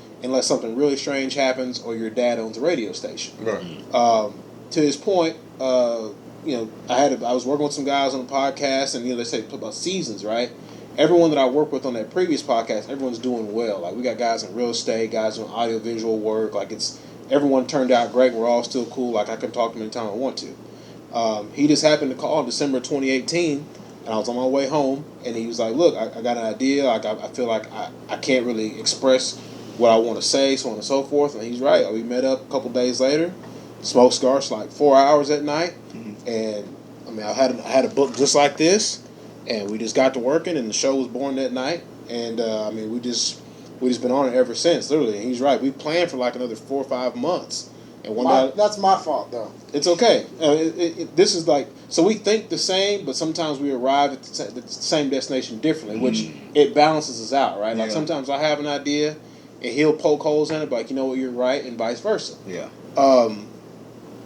something really strange happens or your dad owns a radio station. Right. To this point, I was working with some guys on a podcast, and they say about seasons, right? Everyone that I worked with on that previous podcast, everyone's doing well. Like, we got guys in real estate, guys doing audio-visual work. Like, everyone turned out great. We're all still cool. Like, I can talk to him anytime I want to. He just happened to call in December 2018, and I was on my way home, and he was like, look, I got an idea. Like, I feel like I can't really express what I want to say, so on and so forth. And he's right. We met up a couple days later, smoked cigars for like 4 hours at night, and I mean, I had a book just like this, and we just got to working, and the show was born that night. And we just been on it ever since, literally. And he's right. We planned for like another 4 or 5 months. And that's my fault, though. It's okay. This is like, so we think the same, but sometimes we arrive at the same destination differently, which it balances us out, right? Like sometimes I have an idea, and he'll poke holes in it, but like, you know what, you're right, and vice versa. Yeah.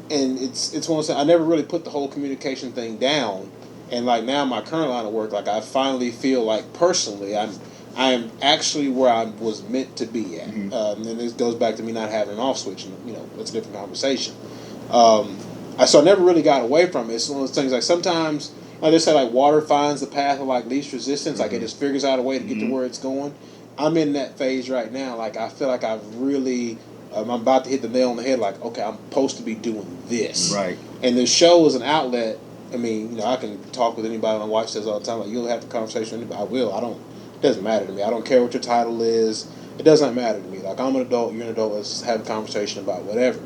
And it's one of those things, I never really put the whole communication thing down, and like now my current line of work, like I finally feel like personally I am actually where I was meant to be at. And this goes back to me not having an off switch, and that's a different conversation. So I never really got away from it. It's one of those things, like sometimes, like they say, like water finds the path of like least resistance, like it just figures out a way to get to where it's going. I'm in that phase right now. Like I feel like I've really, I'm about to hit the nail on the head. Like, okay, I'm supposed to be doing this. Right. And the show is an outlet. I mean, I can talk with anybody. My wife says all the time, like, you'll have the conversation with anybody. I will. It doesn't matter to me. I don't care what your title is. It doesn't matter to me. Like, I'm an adult, you're an adult, let's have a conversation about whatever.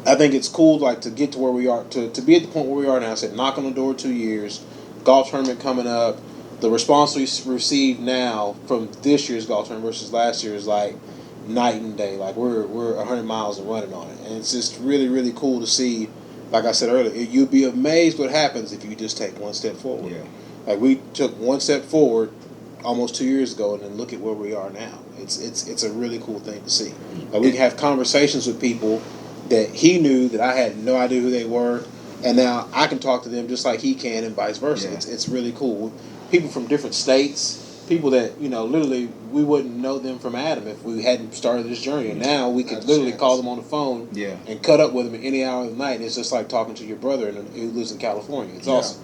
I think it's cool, like, to get to where we are, to be at the point where we are now. I said, knock on the door 2 years, golf tournament coming up. The response we received now from this year's golf tournament versus last year is like night and day. Like, we're 100 miles and running on it. And it's just really, really cool to see. Like I said earlier, you'd be amazed what happens if you just take one step forward. Yeah. Like, we took one step forward almost 2 years ago, and then look at where we are now. It's a really cool thing to see. Like, we can have conversations with people that he knew that I had no idea who they were, and now I can talk to them just like he can, and vice versa. Yeah. It's really cool. People from different states, people that, literally we wouldn't know them from Adam if we hadn't started this journey. And now we can literally call them on the phone and cut up with them at any hour of the night. And it's just like talking to your brother who lives in California. It's awesome.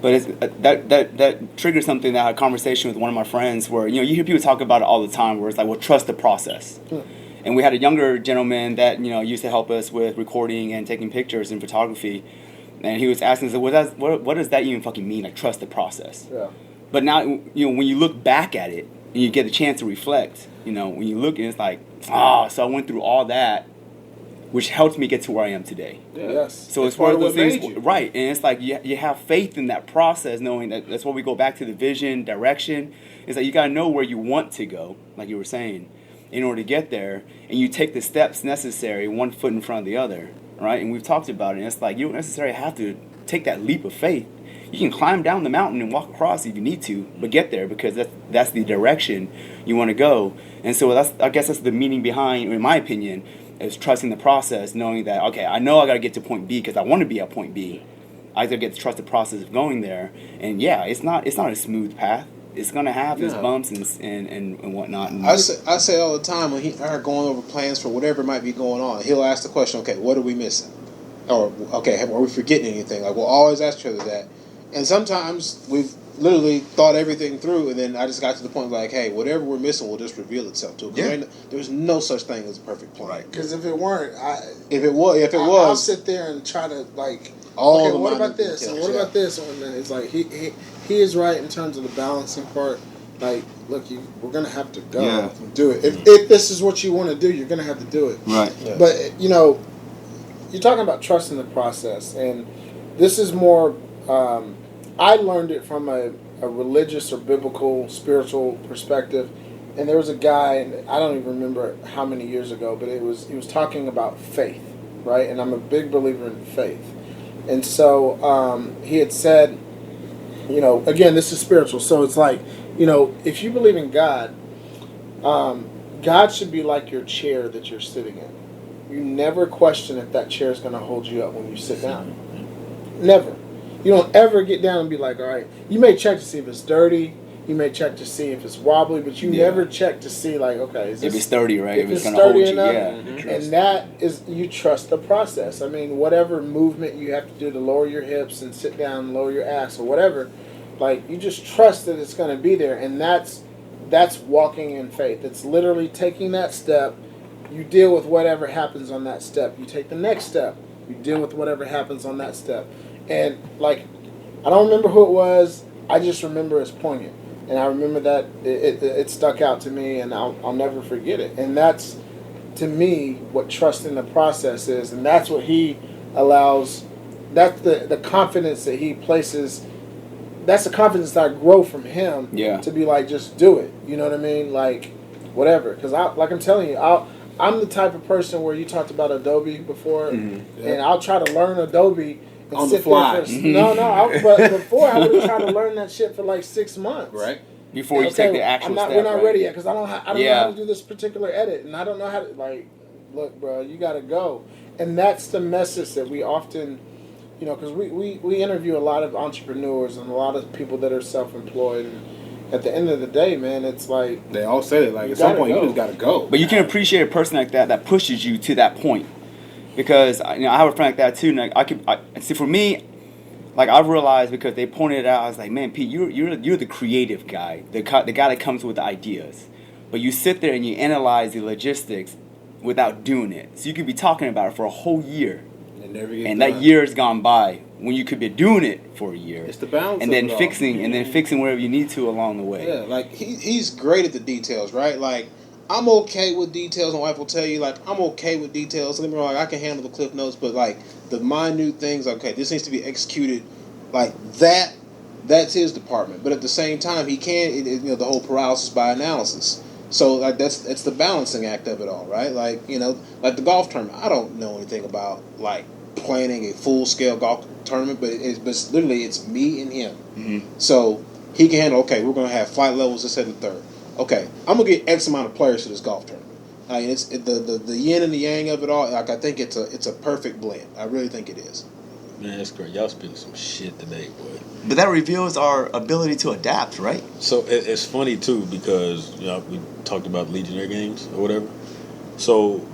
But it's, that triggered something, that I had a conversation with one of my friends where, you hear people talk about it all the time, where it's like, well, trust the process. And we had a younger gentleman that, used to help us with recording and taking pictures and photography. And he was asking us, what does that even fucking mean? Like, trust the process. Yeah. But now, when you look back at it and you get a chance to reflect, when you look and it's like, so I went through all that, which helped me get to where I am today. Yes. So it's one of those things, right? And it's like you have faith in that process, knowing that's why we go back to the vision, direction. It's like you gotta know where you want to go, like you were saying, in order to get there, and you take the steps necessary, one foot in front of the other, right? And we've talked about it. And it's like you don't necessarily have to take that leap of faith. You can climb down the mountain and walk across if you need to, but get there, because that's the direction you want to go. And so I guess that's the meaning behind, in my opinion, is trusting the process, knowing that, okay, I know I got to get to point B because I want to be at point B, I gotta get to trust the process of going there. And yeah, it's not a smooth path. It's gonna have its bumps and whatnot. And I say all the time when he are going over plans for whatever might be going on, he'll ask the question, okay, what are we missing? Or, okay, are we forgetting anything? Like, we'll always ask each other that. And sometimes we've literally thought everything through, and then I just got to the point like, hey, whatever we're missing will just reveal itself to us. Yeah. There's no such thing as a perfect plan. Right. Because if it weren't, if it was, I'll sit there and try to like, okay, what about this? Details, and what about this? And then it's like he is right in terms of the balancing part. Like, look, we're gonna have to go and do it. If this is what you want to do, you're gonna have to do it. Right. Yeah. But you're talking about trusting the process, and this is more. I learned it from a religious or biblical, spiritual perspective. And there was a guy, and I don't even remember how many years ago, but he was talking about faith, right? And I'm a big believer in faith. And so he had said, again, this is spiritual. So it's like, if you believe in God, God should be like your chair that you're sitting in. You never question if that chair is going to hold you up when you sit down. Never. You don't ever get down and be like, all right, you may check to see if it's dirty. You may check to see if it's wobbly, but you never check to see, like, okay, if it's sturdy, right? If it's going to hold you, enough, yeah. And that is, you trust the process. I mean, whatever movement you have to do to lower your hips and sit down and lower your ass or whatever, like, you just trust that it's going to be there, and that's walking in faith. It's literally taking that step. You deal with whatever happens on that step. You take the next step. You deal with whatever happens on that step. And, like, I don't remember who it was. I just remember it's poignant. And I remember that it stuck out to me, and I'll never forget it. And that's, to me, what trusting the process is. And that's what he allows. That's the confidence that he places. That's the confidence that I grow from him to be like, just do it. You know what I mean? Like, whatever. Because, like I'm telling you, I'm the type of person where you talked about Adobe before, and I'll try to learn Adobe on the fly. But before I would have tried to learn that shit for like 6 months. Right. Before you take the actual step. We're not ready yet because I don't know how to do this particular edit, and I don't know how to, like, look, bro, you got to go. And that's the message that we often, because we interview a lot of entrepreneurs and a lot of people that are self-employed, and at the end of the day, man, it's like, they all say it, like, at some point you just got to go. But you can appreciate a person like that pushes you to that point. Because I have a friend like that too, and I see, for me, like, I've realized, because they pointed it out, I was like, man, Pete, you're the creative guy, the guy that comes with the ideas, but you sit there and you analyze the logistics without doing it. So you could be talking about it for a whole year, and that year has gone by when you could be doing it for a year. It's the balance, and then fixing wherever you need to along the way. Yeah, like he's great at the details, right? Like, I'm okay with details, and my wife will tell you, like, I'm okay with details. Let me know, like, I can handle the cliff notes, but, like, the minute things, okay, this needs to be executed like that. That's his department. But at the same time, he can, the whole paralysis by analysis. So, like, that's the balancing act of it all, right? Like, like the golf tournament. I don't know anything about, like, planning a full-scale golf tournament, but literally it's me and him. Mm-hmm. So he can handle, okay, we're going to have flight levels, this, and the third. Okay, I'm gonna get X amount of players to this golf tournament. I mean, it's the yin and the yang of it all. Like, I think it's a perfect blend. I really think it is. Man, that's great. Y'all spending some shit today, boy. But that reveals our ability to adapt, right? So it's funny too, because we talked about Legionnaire games or whatever. So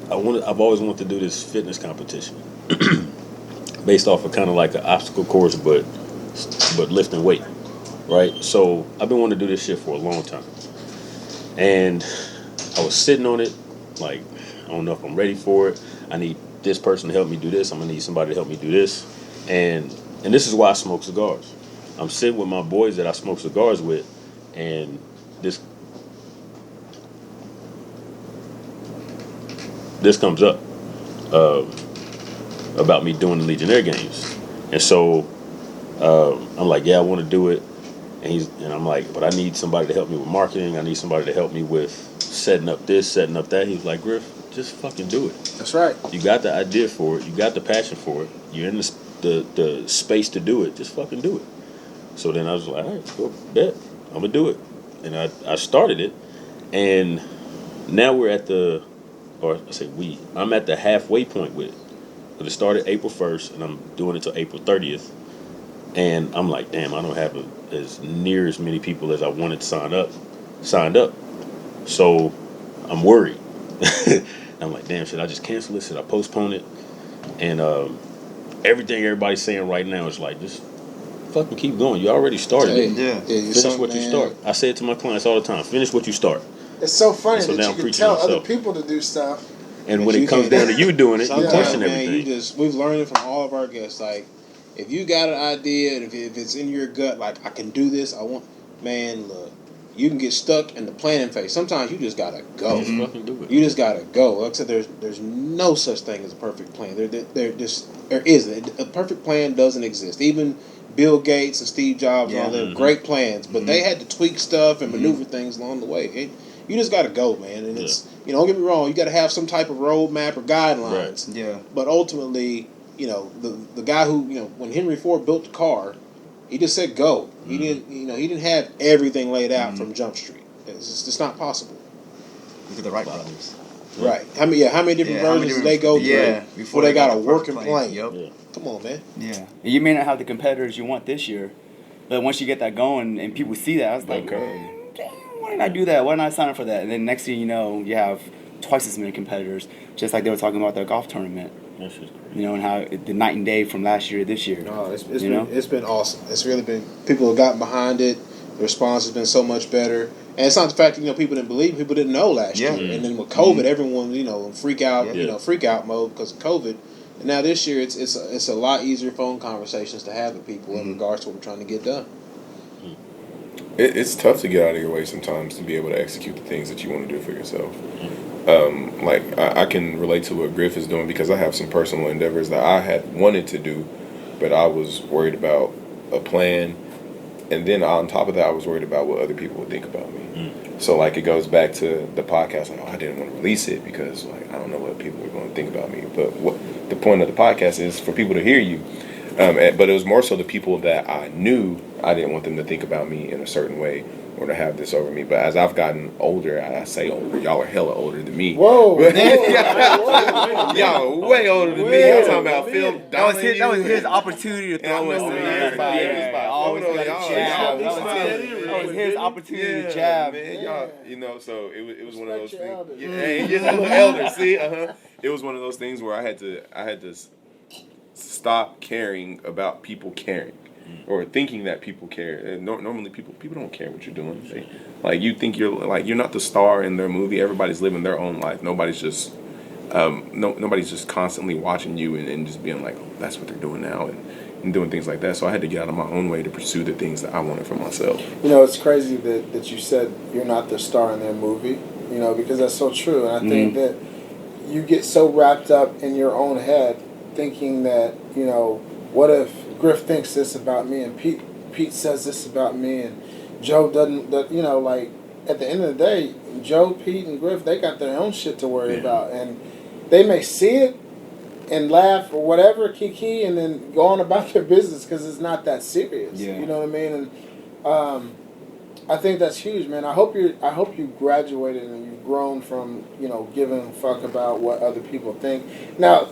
I've always wanted to do this fitness competition, based off of kind of like an obstacle course, but lifting weight, right? So I've been wanting to do this shit for a long time. And I was sitting on it, like, I don't know if I'm ready for it. I need this person to help me do this. I'm gonna need somebody to help me do this. And this is why I smoke cigars. I'm sitting with my boys that I smoke cigars with, and this comes up about me doing the Legionnaire games. And so I'm like, yeah, I want to do it. And I'm like, but I need somebody to help me with marketing. I need somebody to help me with setting up this, setting up that. He was like, Griff, just fucking do it. That's right. You got the idea for it. You got the passion for it. You're in the space to do it. Just fucking do it. So then I was like, all right, go bet. I'm going to do it. And I started it. And now we're at I'm at the halfway point with it. but it started April 1st, and I'm doing it till April 30th. And I'm like, damn, I don't have as near as many people as I wanted signed up. So I'm worried. I'm like, damn, should I just cancel it? Should I postpone it? And everything everybody's saying right now is like, just fucking keep going. You already started it. Yeah. Finish what you start. I say it to my clients all the time. Finish what you start. It's so funny So that now you I'm can preaching tell myself. other people to do stuff. And But when you it comes can't- down to you doing it, you Sometimes, question man, everything. we've learned it from all of our guests. Like, if you got an idea, and if it's in your gut, like, I can do this, man, look, you can get stuck in the planning phase. Sometimes you just gotta go. Just fucking do it. You just gotta go. Like I said, there's no such thing as a perfect plan. There isn't. A perfect plan doesn't exist. Even Bill Gates and Steve Jobs and all that great plans, but they had to tweak stuff and maneuver things along the way. You just gotta go, man. And it's, don't get me wrong, you gotta have some type of roadmap or guidelines. Right. Yeah. But ultimately, the guy who, when Henry Ford built the car, he just said go. He didn't have everything laid out from Jump Street. It's not possible. Look at the Wright brothers. Right. How many different versions did they go through before they got a working plane? Yep. Yeah. Come on, man. Yeah. You may not have the competitors you want this year, but once you get that going and people see that, I was like, man, damn, why didn't I do that? Why didn't I sign up for that? And then next thing you know, you have twice as many competitors, just like they were talking about their golf tournament. That's just crazy. And how the night and day from last year to this year. No, it's been awesome. It's really been, people have gotten behind it. The response has been so much better. And it's not the fact that people didn't believe, people didn't know last year. And then with COVID, everyone in freak out mode because of COVID. And now this year, it's a lot easier phone conversations to have with people in regards to what we're trying to get done. It's tough to get out of your way sometimes to be able to execute the things that you want to do for yourself. I can relate to what Griff is doing because I have some personal endeavors that I had wanted to do, but I was worried about a plan, and then on top of that, I was worried about what other people would think about me. So it goes back to the podcast. I didn't want to release it because I don't know what people are going to think about me. But what the point of the podcast is for people to hear you. But it was more so the people that I knew. I didn't want them to think about me in a certain way or to have this over me. But as I've gotten older, I say older, y'all are hella older than me. Whoa. Y'all are way older than me. I'm talking about Phil. That was his opportunity to throw us in That was his opportunity to jab. Man, y'all, so it was one of those things. Yeah, just a little elder. See, It was one of those things where I had to stop caring about people caring or thinking that people care. And normally people don't care what you're doing. You think you're not the star in their movie. Everybody's living their own life. Nobody's just constantly watching you and just being like, oh, that's what they're doing now and doing things like that. So I had to get out of my own way to pursue the things that I wanted for myself. It's crazy that you said you're not the star in their movie, because that's so true. And I think that you get so wrapped up in your own head thinking that, what if Griff thinks this about me and Pete says this about me and Joe doesn't, at the end of the day, Joe, Pete, and Griff, they got their own shit to worry about. And they may see it and laugh or whatever, kiki, and then go on about their business because it's not that serious. Yeah. You know what I mean? And I think that's huge, man. I hope you graduated and you've grown from, giving a fuck about what other people think. Now,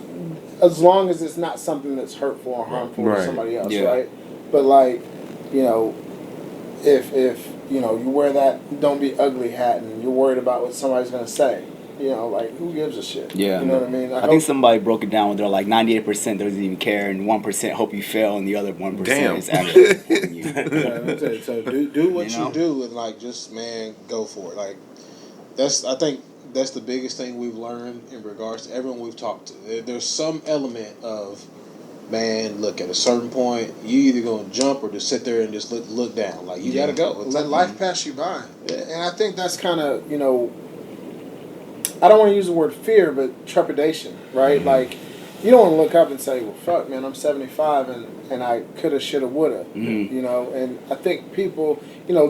as long as it's not something that's hurtful or harmful to somebody else, right? But if you wear that don't be ugly hat and you're worried about what somebody's gonna say, who gives a shit? Yeah. You know what I mean? I think somebody broke it down where they're like 98% doesn't even care and 1% hope you fail and the other 1% is actually supporting you. So do what you do and just, man, go for it. I think that's the biggest thing we've learned in regards to everyone we've talked to. There's some element of, man, look, at a certain point, you either gonna jump or just sit there and just look down. You gotta go. Let life pass you by. Yeah. And I think that's kind of, I don't want to use the word fear, but trepidation, right? You don't want to look up and say, well, fuck, man, I'm 75 and I coulda, shoulda, woulda, and I think people,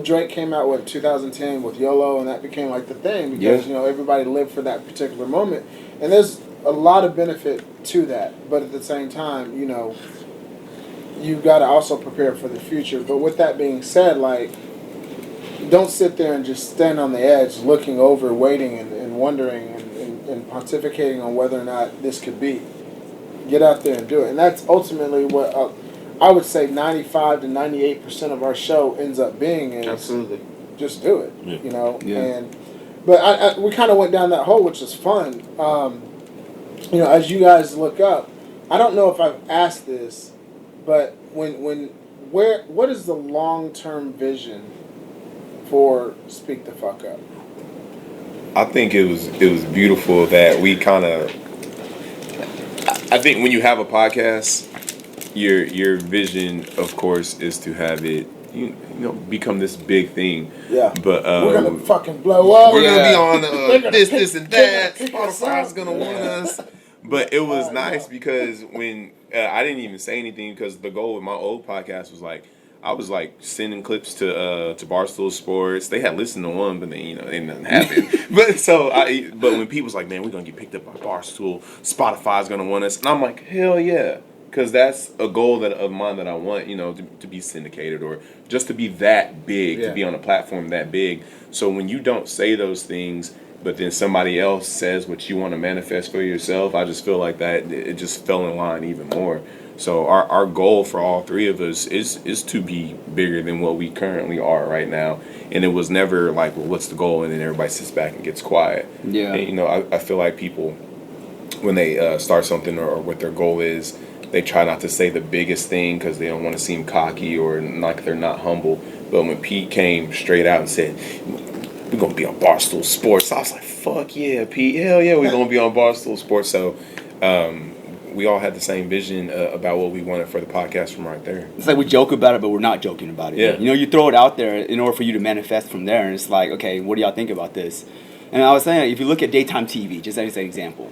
Drake came out with 2010 with YOLO and that became the thing because, everybody lived for that particular moment. And there's a lot of benefit to that, but at the same time, you've got to also prepare for the future. But with that being said, don't sit there and just stand on the edge looking over, waiting and wondering and pontificating on whether or not this could be. Get out there and do it. And that's ultimately what I would say 95 to 98% of our show ends up being is Absolutely. just do it, Yeah. you know. Yeah. But we kind of went down that hole, which is fun. You know, as you guys look up, I don't know if I've asked this, but what is the long-term vision for Speak the Fuck Up? I think it was beautiful that we kind of. I think when you have a podcast, your vision, of course, is to have it, you know, become this big thing. Yeah. But we're gonna fucking blow up. we're gonna be They're on gonna this, and that. pick us up. Spotify's gonna want us. But it was nice because when I didn't even say anything because the goal with my old podcast was like I was like sending clips to Barstool Sports. They had listened to one, but then ain't nothing happened. but when people's like, man, we're gonna get picked up by Barstool, Spotify's gonna want us, and I'm like, hell yeah, because that's a goal of mine that I want, to be syndicated or just to be that big, to be on a platform that big. So when you don't say those things, but then somebody else says what you want to manifest for yourself, I just feel like that it just fell in line even more. So our goal for all three of us is to be bigger than what we currently are right now. And it was never like, well, what's the goal? And then everybody sits back and gets quiet. Yeah. And, I feel like people, when they start something or what their goal is, they try not to say the biggest thing because they don't want to seem cocky or like they're not humble. But when Pete came straight out and said, we're going to be on Barstool Sports, I was like, fuck yeah, Pete. Hell yeah, we're going to be on Barstool Sports. So, we all had the same vision about what we wanted for the podcast from right there. It's like we joke about it, but we're not joking about it. Yeah. You throw it out there in order for you to manifest from there, and it's like, okay, what do y'all think about this? And I was saying, if you look at daytime TV, just as an example,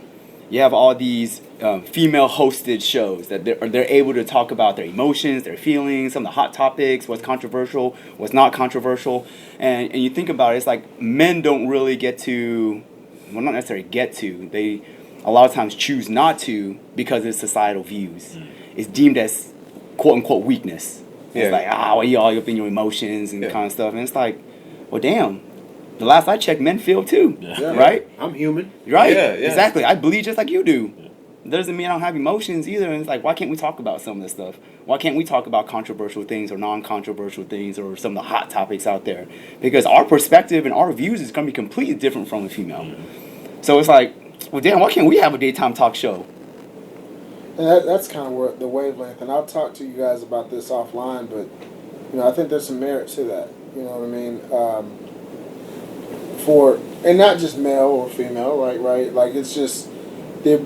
you have all these female-hosted shows that they're able to talk about their emotions, their feelings, some of the hot topics, what's controversial, what's not controversial, and you think about it, it's like men don't really get to, well, not necessarily get to, they a lot of times choose not to because of societal views. It's deemed as quote-unquote weakness. It's like, well, you all up in your emotions and kind of stuff. And it's like, well, damn. The last I checked, men feel too, right? I'm human. Right, Yeah. exactly. I bleed just like you do. It doesn't mean I don't have emotions either. And it's like, why can't we talk about some of this stuff? Why can't we talk about controversial things or non-controversial things or some of the hot topics out there? Because our perspective and our views is going to be completely different from a female. So it's like, well, damn, why can't we have a daytime talk show? And that's kind of where the wavelength, and I'll talk to you guys about this offline, but, I think there's some merit to that. You know what I mean? And not just male or female, right? Like, it's just, the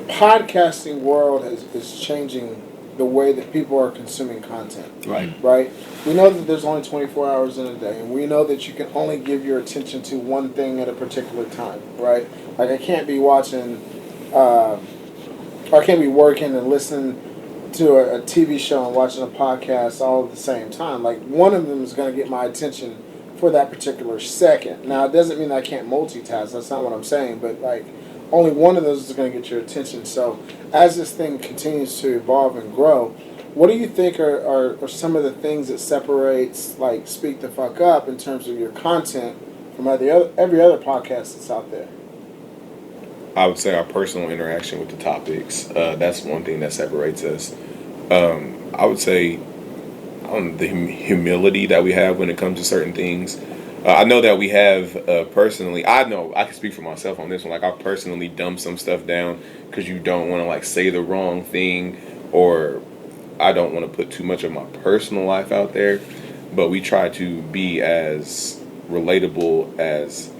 podcasting world is changing the way that people are consuming content. Right? We know that there's only 24 hours in a day, and we know that you can only give your attention to one thing at a particular time, right? Like, I can't be watching, I can't be working and listening to a TV show and watching a podcast all at the same time. Like, one of them is going to get my attention for that particular second. Now, it doesn't mean I can't multitask. That's not what I'm saying. But, like, only one of those is going to get your attention. So, as this thing continues to evolve and grow, what do you think are some of the things that separates, like, Speak the Fuck Up in terms of your content from every other podcast that's out there? I would say our personal interaction with the topics. That's one thing that separates us. I would say the humility that we have when it comes to certain things. I know that we have personally. I know I can speak for myself on this one. Like, I personally dumb some stuff down because you don't want to like say the wrong thing, or I don't want to put too much of my personal life out there. But we try to be as relatable as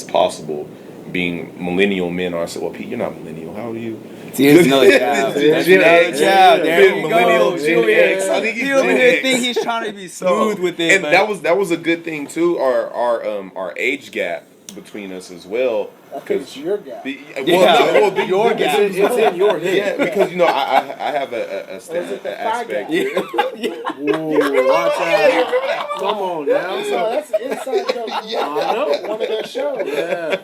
possible. Being millennial men are, well, Pete, you're not millennial. How are you? See, it's another job. There you go. Millennial, Gen X. I think he's Gen X. think he's trying to be smooth with it. And that was a good thing too. Our age gap between us as well. Because it's your gap. Your gap. It's in your head. Yeah, because I have a aspect. Ooh, watch out! Come on now. So that's an inside joke. I know. One of their shows. Yeah.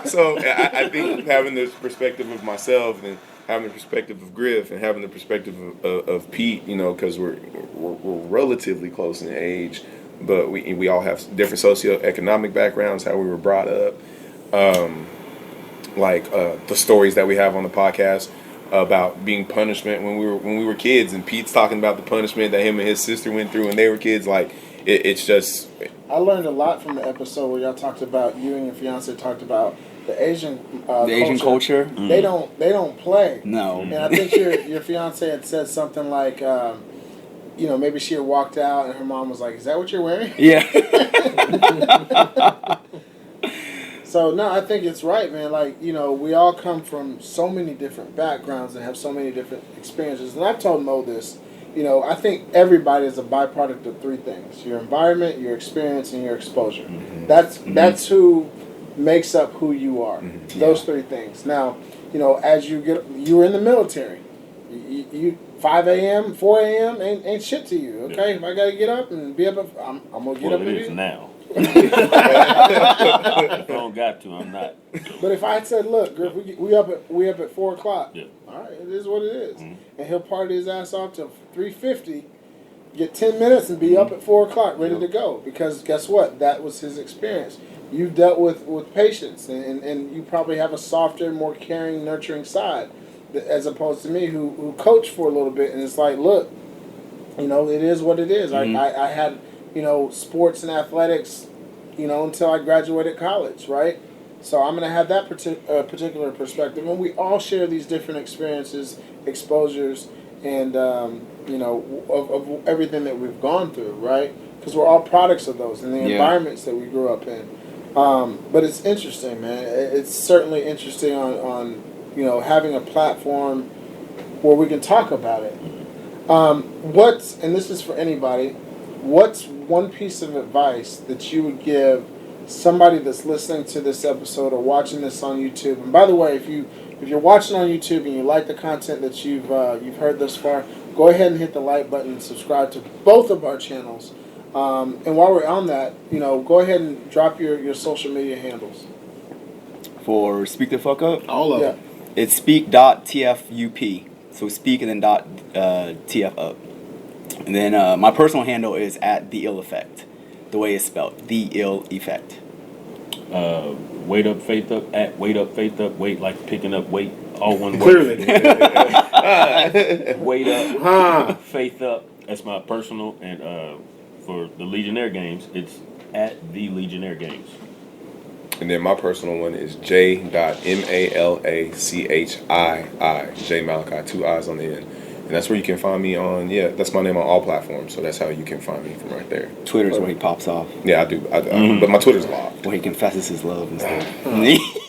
So I think having the perspective of myself and having the perspective of Griff and having the perspective of Pete, because we're relatively close in age, but we all have different socioeconomic backgrounds, how we were brought up, the stories that we have on the podcast. about being punishment when we were kids, and Pete's talking about the punishment that him and his sister went through when they were kids. Like it's just. I learned a lot from the episode where y'all talked about, you and your fiance talked about the Asian Asian culture. They don't play. No. And I think your fiance had said something like, maybe she had walked out and her mom was like, "Is that what you're wearing?" Yeah. So no, I think it's right, man. Like, we all come from so many different backgrounds and have so many different experiences. And I've told Mo this. I think everybody is a byproduct of three things: your environment, your experience, and your exposure. Mm-hmm. That's who makes up who you are. Mm-hmm. Those three things. Now, as you were in the military, you 5 a.m., 4 a.m. ain't shit to you. Okay, if I gotta get up and be up, I'm gonna get up Well, and it is be. now. If I don't got to, I'm not. But if I had said, "Look, Griff, we up at 4:00," Yeah. all right, it is what it is. Mm-hmm. And he'll party his ass off till 3:50, get 10 minutes, and be up at 4:00, ready to go. Because guess what? That was his experience. You've dealt with patience, and you probably have a softer, more caring, nurturing side, as opposed to me, who coached for a little bit, and it's like, look, it is what it is. Mm-hmm. I had, sports and athletics, until I graduated college, right? So I'm going to have that particular perspective. And we all share these different experiences, exposures, and, of everything that we've gone through, right? Because we're all products of those and the environments that we grew up in. But it's interesting, man. It's certainly interesting on having a platform where we can talk about it. And this is for anybody, what's one piece of advice that you would give somebody that's listening to this episode or watching this on YouTube? And by the way, if you're watching on YouTube and you like the content that you've heard thus far, go ahead and hit the like button and subscribe to both of our channels. And while we're on that, go ahead and drop your social media handles. For Speak the Fuck Up? All of them. It's speak.tfup. So speak and then .tf up. And then my personal handle is at The Ill Effect. The way it's spelled. The Ill Effect. Weight up, faith up, at weight up, faith up, weight like picking up weight, all one word. Clearly. Weight up, faith up. That's my personal, and for the Legionnaire Games, it's at the Legionnaire Games. And then my personal one is J.Malachii, J Malachi, 2 I's on the end. And that's where you can find me on, that's my name on all platforms. So that's how you can find me from right there. Twitter's where he pops off. Yeah, I do. But my Twitter's locked. Where he confesses his love and stuff.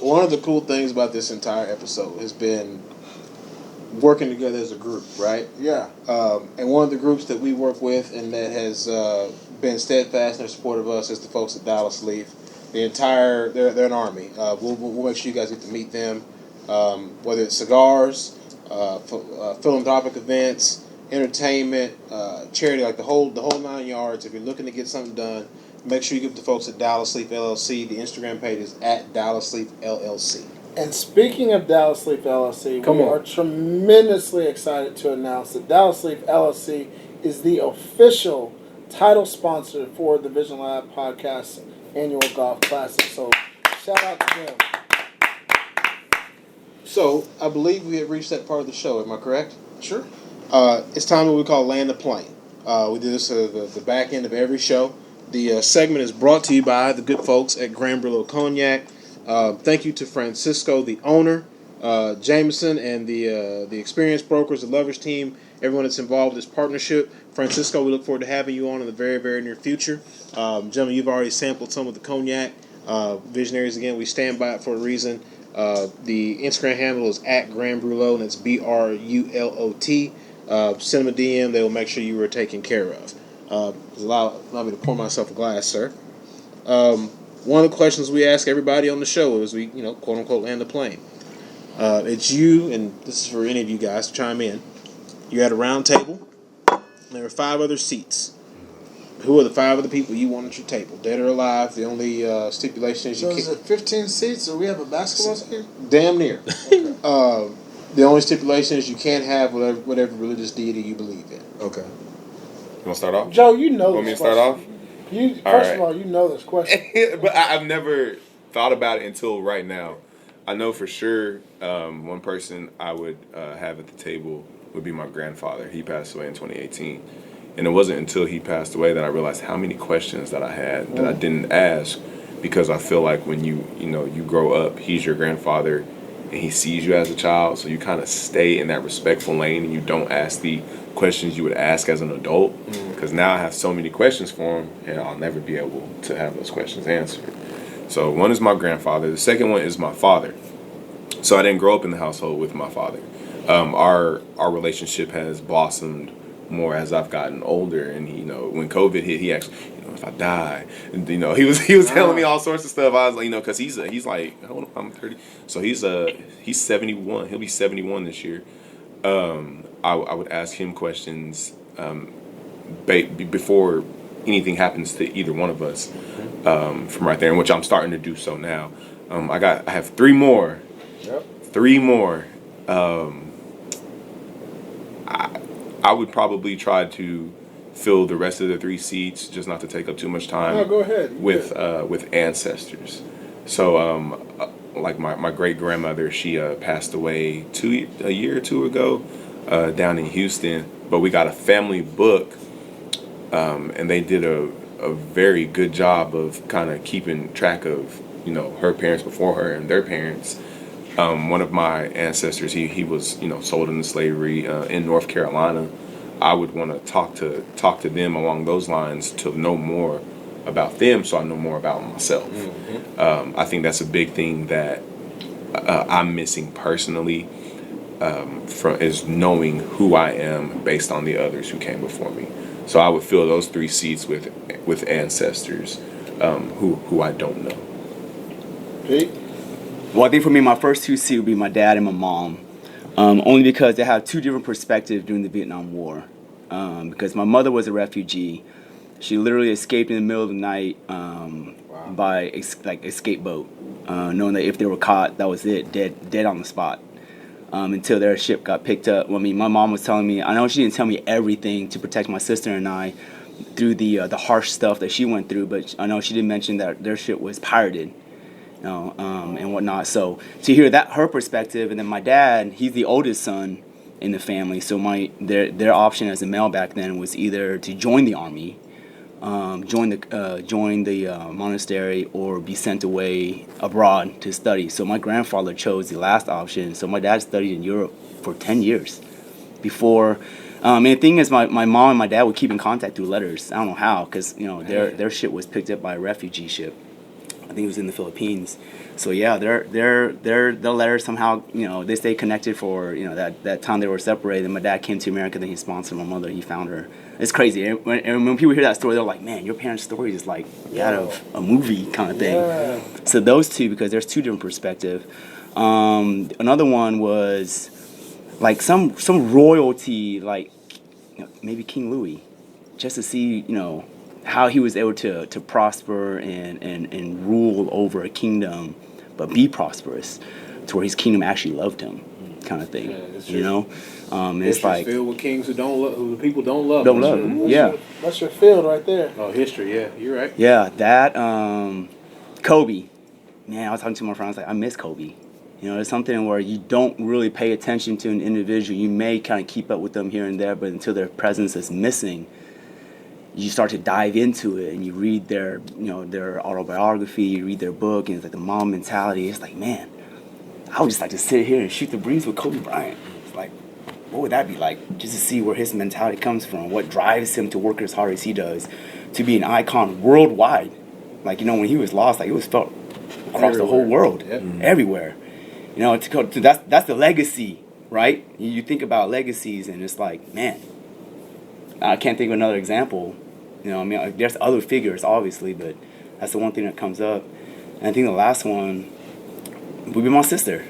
One of the cool things about this entire episode has been working together as a group, right? Yeah. And one of the groups that we work with and that has been steadfast in their support of us is the folks at Dallas Leaf. They're an army. We'll make sure you guys get to meet them, whether it's cigars, philanthropic events, entertainment, charity, like the whole 9 yards. If you're looking to get something done, make sure you give the folks at Dallas Leaf LLC. The Instagram page is at Dallas Leaf LLC. And speaking of Dallas Leaf LLC, we are tremendously excited to announce that Dallas Leaf LLC is the official title sponsor for the TheVisionLab podcast annual golf classic. So shout out to them. So I believe we have reached that part of the show. Am I correct? Sure. It's time what we call Land the Plane. We do this at the back end of every show. The segment is brought to you by the good folks at Grand Brulot Cognac. Thank you to Francisco, the owner, Jameson, and the experienced brokers, the Lovers team, everyone that's involved with this partnership. Francisco, we look forward to having you on in the very, very near future. Gentlemen, you've already sampled some of the cognac. Visionaries, again, we stand by it for a reason. The Instagram handle is at Grand Brulot, and it's BRULOT. Send them a DM. They will make sure you are taken care of. Allow me to pour myself a glass, sir. One of the questions we ask everybody on the show is we, quote unquote, land the plane. It's you, and this is for any of you guys to chime in. You're at a round table. There are 5 other seats. Who are the 5 other people you want at your table? Dead or alive? The only stipulation is So is it 15 seats, or we have a basketball team? Damn near. Okay. The only stipulation is you can't have whatever religious deity you believe in. Okay. You want to start off? Joe, you know Want me this to start off? question. First All right. of all, you know this question. But I've never thought about it until right now. I know for sure one person I would have at the table would be my grandfather. He passed away in 2018. And it wasn't until he passed away that I realized how many questions that I had that I didn't ask, because I feel like when you grow up, he's your grandfather and he sees you as a child, so you kind of stay in that respectful lane and you don't ask the questions you would ask as an adult, because now I have so many questions for him and I'll never be able to have those questions answered. So one is my grandfather. The second one is my father. So I didn't grow up in the household with my father. Our relationship has blossomed more as I've gotten older, and when COVID hit, he actually, if I die, and, he was telling me all sorts of stuff. I was like, because he's like, hold on, I'm 30, so he's 71. He'll be 71 this year. I would ask him questions before anything happens to either one of us, from right there, in which I'm starting to do so now. I have three more. Yep. Three more. I would probably try to fill the rest of the 3 seats, just not to take up too much time. No, go ahead. With ancestors. So, like my great grandmother, she passed away a year or two ago, down in Houston. But we got a family book, and they did a very good job of kind of keeping track of her parents before her and their parents. One of my ancestors, he was sold into slavery in North Carolina. I would want to talk to them along those lines to know more about them, so I know more about myself. I think that's a big thing that I'm missing personally, is knowing who I am based on the others who came before me. So I would fill those 3 seats with ancestors who I don't know. Pete? Well, I think for me, my first 2 seats would be my dad and my mom. Only because they have 2 different perspectives during the Vietnam War. Because my mother was a refugee. She literally escaped in the middle of the night by escape boat, knowing that if they were caught, that was it, dead on the spot. Until their ship got picked up. I mean, my mom was telling me, I know she didn't tell me everything to protect my sister and I through the harsh stuff that she went through, but I know she did mention that their ship was pirated. And whatnot. So to hear her perspective, and then my dad, he's the oldest son in the family. So their option as a male back then was either to join the army, join the monastery, or be sent away abroad to study. So my grandfather chose the last option. So my dad studied in Europe for 10 years before. And the thing is, my mom and my dad would keep in contact through letters. I don't know how, because their ship was picked up by a refugee ship. I think it was in the Philippines. So yeah, their letters somehow, they stayed connected for that time they were separated. And my dad came to America, then he sponsored my mother. He found her. It's crazy. And when people hear that story, they're like, "Man, your parents' story is like out of a movie kind of thing." Yeah. So those 2, because there's 2 different perspectives. Another one was like some royalty, like maybe King Louis, just to see how he was able to prosper and rule over a kingdom, but be prosperous, to where his kingdom actually loved him, kind of thing. Yeah, it's like filled with kings who the people don't love. Don't love him. Yeah, that's your field right there. Oh, history. Yeah, you're right. Yeah, that Kobe. Man, I was talking to my friends, like, I miss Kobe. There's something where you don't really pay attention to an individual. You may kind of keep up with them here and there, but until their presence is missing, you start to dive into it, and you read their autobiography, you read their book, and it's like the mom mentality. It's like, man, I would just like to sit here and shoot the breeze with Kobe Bryant. It's like, what would that be like? Just to see where his mentality comes from, what drives him to work as hard as he does, to be an icon worldwide. Like, when he was lost, like, it was felt across the whole world, everywhere. That's the legacy, right? You think about legacies, and it's like, man, I can't think of another example. There's other figures, obviously, but that's the one thing that comes up. And I think the last one would be my sister.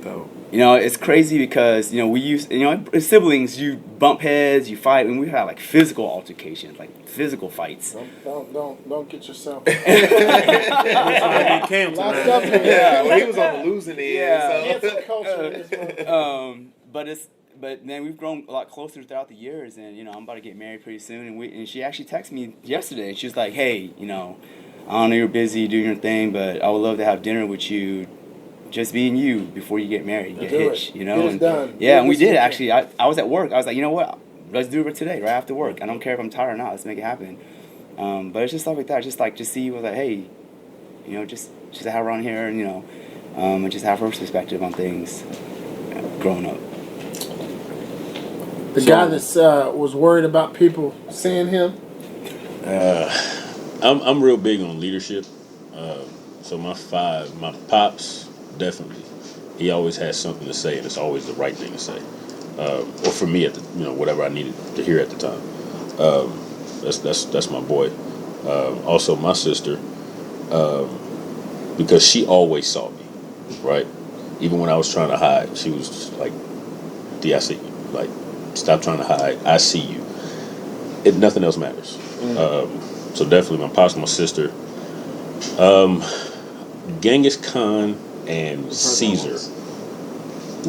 Dope. It's crazy because, we used, as siblings, you bump heads, you fight, and we had like physical altercations, like physical fights. Don't get yourself. Locked up. Yeah, well, he was on the losing end. Yeah. So. But then we've grown a lot closer throughout the years, and I'm about to get married pretty soon. And she actually texted me yesterday, and she was like, "Hey, I don't know you're busy doing your thing, but I would love to have dinner with you just being you before you get married, get Do it. hitched, you know. Get it And done. yeah, and we This did weekend. actually. I was at work. I was like, you know what? Let's do it today, right after work. I don't care if I'm tired or not. Let's make it happen. But it's just stuff like that. Just see you like, hey, you know, just have her on here, and you know, and just have her perspective on things, growing up. The guy that was worried about people seeing him. I'm real big on leadership. So my pops, definitely. He always has something to say, and it's always the right thing to say. Or for me, whatever I needed to hear at the time. That's my boy. Also, my sister, because she always saw me, right? Even when I was trying to hide, she was just like, "D, I see you. Like, stop trying to hide. I see you. Nothing else matters." So definitely my pops and my sister. Genghis Khan and Caesar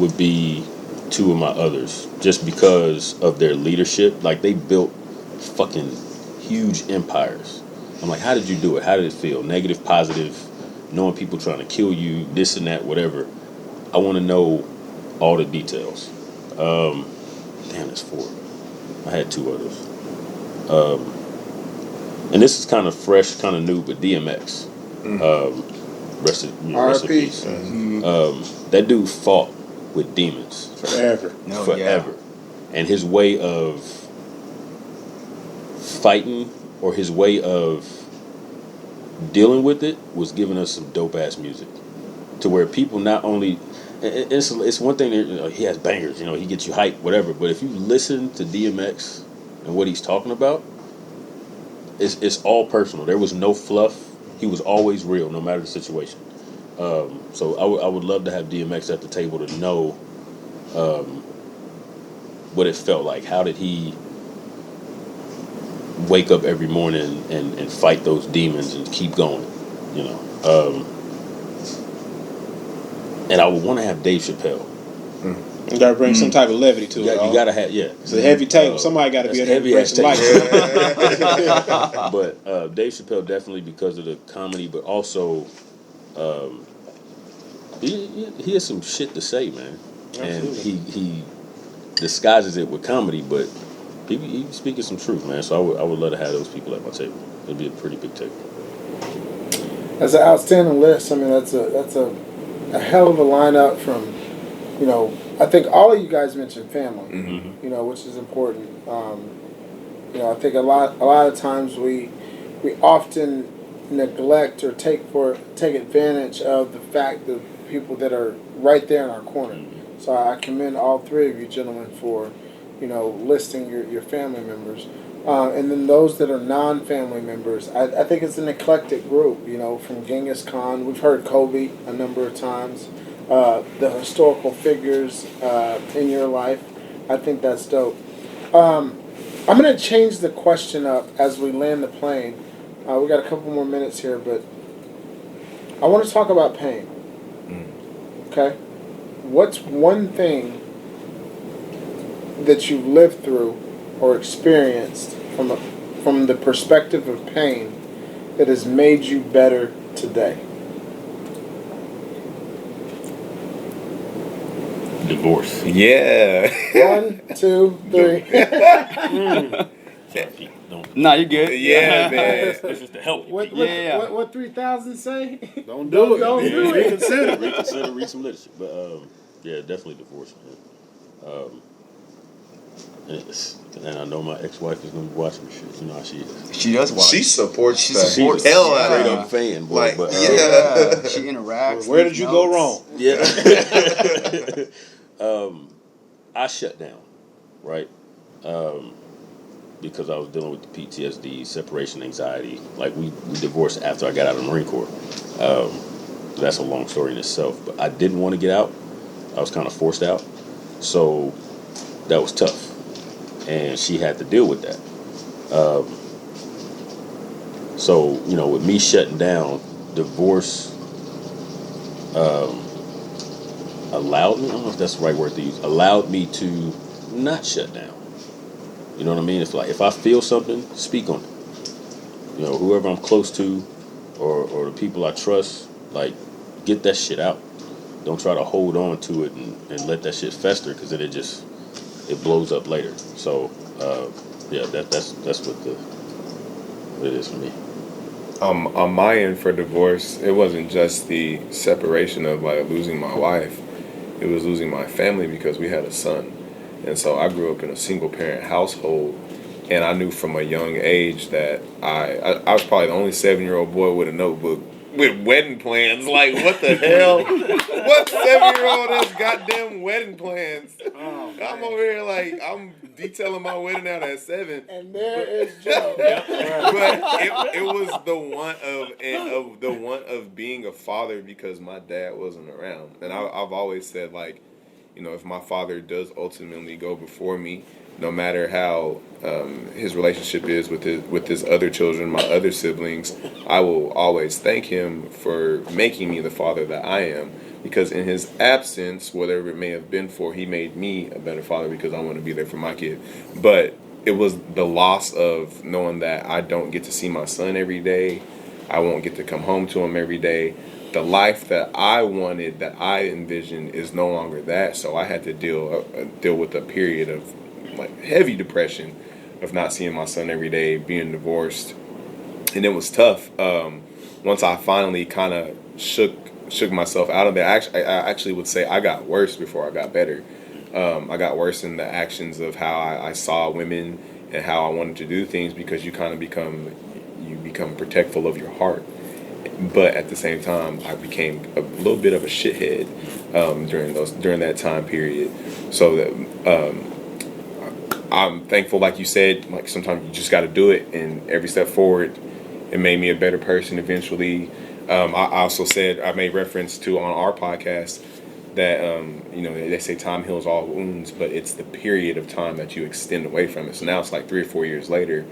would be two of my others, just because of their leadership. Like, they built fucking huge empires. I'm like, how did you do it? How did it feel? Negative, positive, knowing people trying to kill you, this and that, whatever. I want to know all the details. Damn, that's 4. I had 2 others. And this is kind of fresh, kind of new, but DMX. Rest in peace. That dude fought with demons Forever. forever. And his way of fighting, or his way of dealing with it, was giving us some dope ass music, to where people not only, it's one thing that, he has bangers, he gets you hyped, whatever, but if you listen to DMX and what he's talking about, it's all personal. There was no fluff. He was always real, no matter the situation. So I would love to have DMX at the table to know what it felt like. How did he wake up every morning and fight those demons and keep going, and I would want to have Dave Chappelle. You gotta bring some type of levity to it. You gotta have, It's a heavy table. Somebody gotta be able to bring some light. But Dave Chappelle, definitely, because of the comedy, but also he has some shit to say, man. Absolutely. And he disguises it with comedy, but he's speaking some truth, man. So I would love to have those people at my table. It'd be a pretty big table. That's an outstanding list. I mean, that's a hell of a lineup from, I think all of you guys mentioned family, which is important. I think a lot of times we often neglect or take advantage of the fact that people that are right there in our corner. So I commend all 3 of you gentlemen for, listing your family members. And then those that are non-family members, I think it's an eclectic group, from Genghis Khan. We've heard Kobe a number of times. The historical figures in your life. I think that's dope. I'm going to change the question up as we land the plane. We got a couple more minutes here, but I want to talk about pain. Okay? What's one thing that you've lived through or experienced from the perspective of pain that has made you better today? Divorce. Yeah. 1, 2, 3. Nah, you're good. Yeah, man. This is to help you. What 3,000 say? Don't do it. Don't do it. Reconsider, read some literature. But yeah, definitely divorce, man. And I know my ex-wife is gonna be watching this shit. You know how she is. She does watch. She supports the supports hell out Straight of up fan, boy. Like, but, yeah. She interacts. Where did you go wrong? Yeah. I shut down, right? Because I was dealing with the PTSD, separation anxiety. Like, we divorced after I got out of the Marine Corps. That's a long story in itself. But I didn't want to get out. I was kind of forced out. So that was tough. And she had to deal with that. So, with me shutting down, divorce allowed me, I don't know if that's the right word to use, allowed me to not shut down. You know what I mean? It's like, if I feel something, speak on it. Whoever I'm close to or the people I trust, like, get that shit out. don't try to hold on to it and let that shit fester, because then it blows up later. So yeah, that's what it is for me. On my end for divorce, it wasn't just the separation of like losing my wife. It was losing my family because we had a son. And so I grew up in a single parent household, and I knew from a young age that I was probably the only 7-year-old boy with a notebook with wedding plans. Like, what the hell? What 7-year-old has goddamn wedding plans? Oh, I'm over here like, I'm detailing my wedding out at 7. And there is Joe. But it was the want of being a father because my dad wasn't around. And I've always said, like, you know, if my father does ultimately go before me, no matter how his relationship is with his other children, my other siblings, I will always thank him for making me the father that I am. Because in his absence, whatever it may have been for, he made me a better father because I want to be there for my kid. But it was the loss of knowing that I don't get to see my son every day. I won't get to come home to him every day. The life that I wanted, that I envisioned, is no longer that. So I had to deal with a period of like heavy depression of not seeing my son every day, being divorced, and it was tough. Once I finally kind of shook myself out of there, I actually would say I got worse before I got better. I got worse in the actions of how I saw women and how I wanted to do things, because you kind of become protectful of your heart. But at the same time, I became a little bit of a shithead during that time period. So that I'm thankful, like you said, like sometimes you just got to do it, and every step forward, it made me a better person eventually. I also said, I made reference to on our podcast that you know, they say time heals all wounds, but it's the period of time that you extend away from it. So now it's like 3 or 4 years later.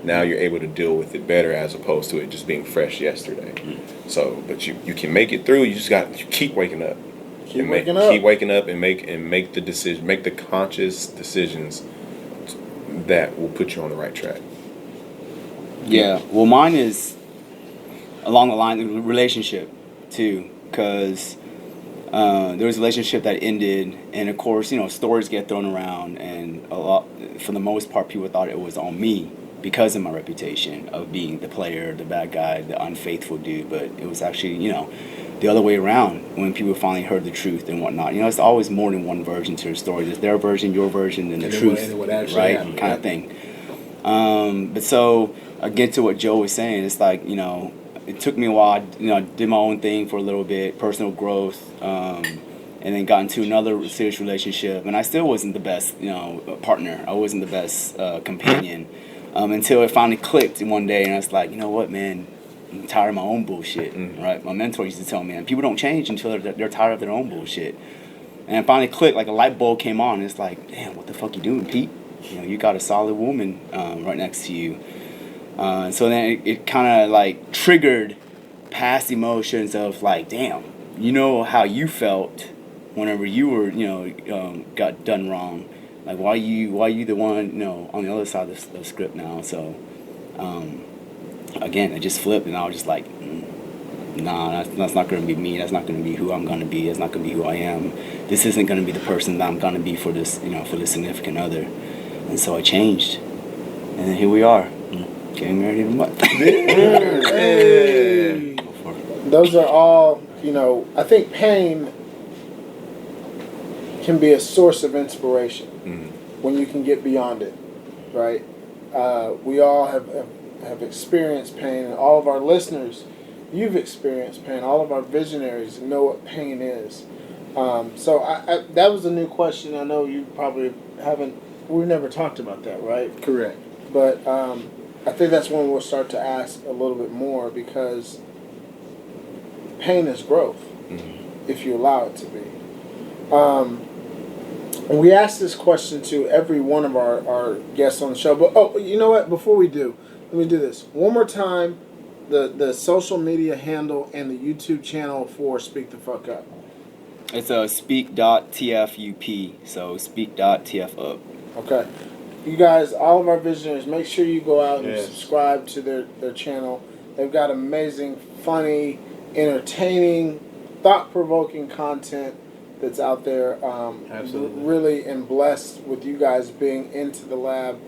Now you're able to deal with it better as opposed to it just being fresh yesterday. So, but you can make it through. You just you keep waking up. Keep waking up and make the decision, make the conscious decisions that will put you on the right track. Yeah, well, mine is along the line of relationship too, because there was a relationship that ended, and of course, you know, stories get thrown around, and a lot, for the most part, people thought it was on me because of my reputation of being the player, the bad guy, the unfaithful dude. But it was actually, you know, the other way around when people finally heard the truth and whatnot. You know, it's always more than one version to a story. There's their version, your version, and the truth, right? Happened, kind of thing. But so, again, to what Joe was saying, it's like, you know, it took me a while. You know, I did my own thing for a little bit, personal growth, and then got into another serious relationship. And I still wasn't the best, you know, partner. I wasn't the best companion. Until it finally clicked one day, and I was like, you know what, man, I'm tired of my own bullshit, right? My mentor used to tell me, man, people don't change until they're tired of their own bullshit. And it finally clicked, like a light bulb came on, and it's like, damn, what the fuck you doing, Pete? You know, you got a solid woman right next to you. So then it kind of like triggered past emotions of like, damn, you know how you felt whenever you were, you know, got done wrong. Like, why you the one, you know, on the other side of the script now? So, again, it just flipped, and I was just like, nah, that's not going to be me. That's not going to be who I'm going to be. That's not going to be who I am. This isn't going to be the person that I'm going to be for this, you know, for this significant other. And so I changed, and then here we are, getting married in a month. Hey. Those are all, you know, I think pain can be a source of inspiration when you can get beyond it, right? We all have experienced pain, and all of our listeners, you've experienced pain. All of our visionaries know what pain is. So I that was a new question. I know you probably we've never talked about that, right? Correct. But I think that's when we'll start to ask a little bit more, because pain is growth if you allow it to be. And we ask this question to every one of our guests on the show. But, you know what? Before we do, let me do this. One more time, the social media handle and the YouTube channel for Speak the Fuck Up. It's speak.tfup, so speak.tfup. Okay. You guys, all of our visionaries, make sure you go out and subscribe to their channel. They've got amazing, funny, entertaining thought-provoking content that's out there. Absolutely. Really am blessed with you guys being into the lab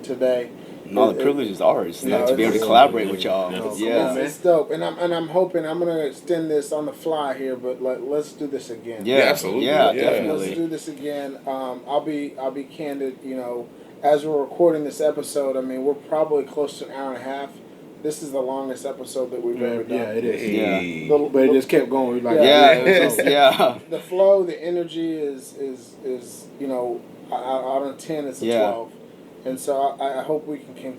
today. No, the privilege is ours, Yeah, to be able to it's- collaborate with y'all. Yeah. It's dope, and I'm hoping I'm gonna extend this on the fly here, but let's do this again. Yeah, absolutely. Yeah, Yeah. definitely. Let's do this again. I'll be candid. As we're recording this episode, I mean we're probably close to an hour and a half. This is the longest episode that we've ever done. Yeah, it is. Hey. But it just kept going. We're like, Yeah. The flow, the energy is out of 10, it's a 12, and so I hope we can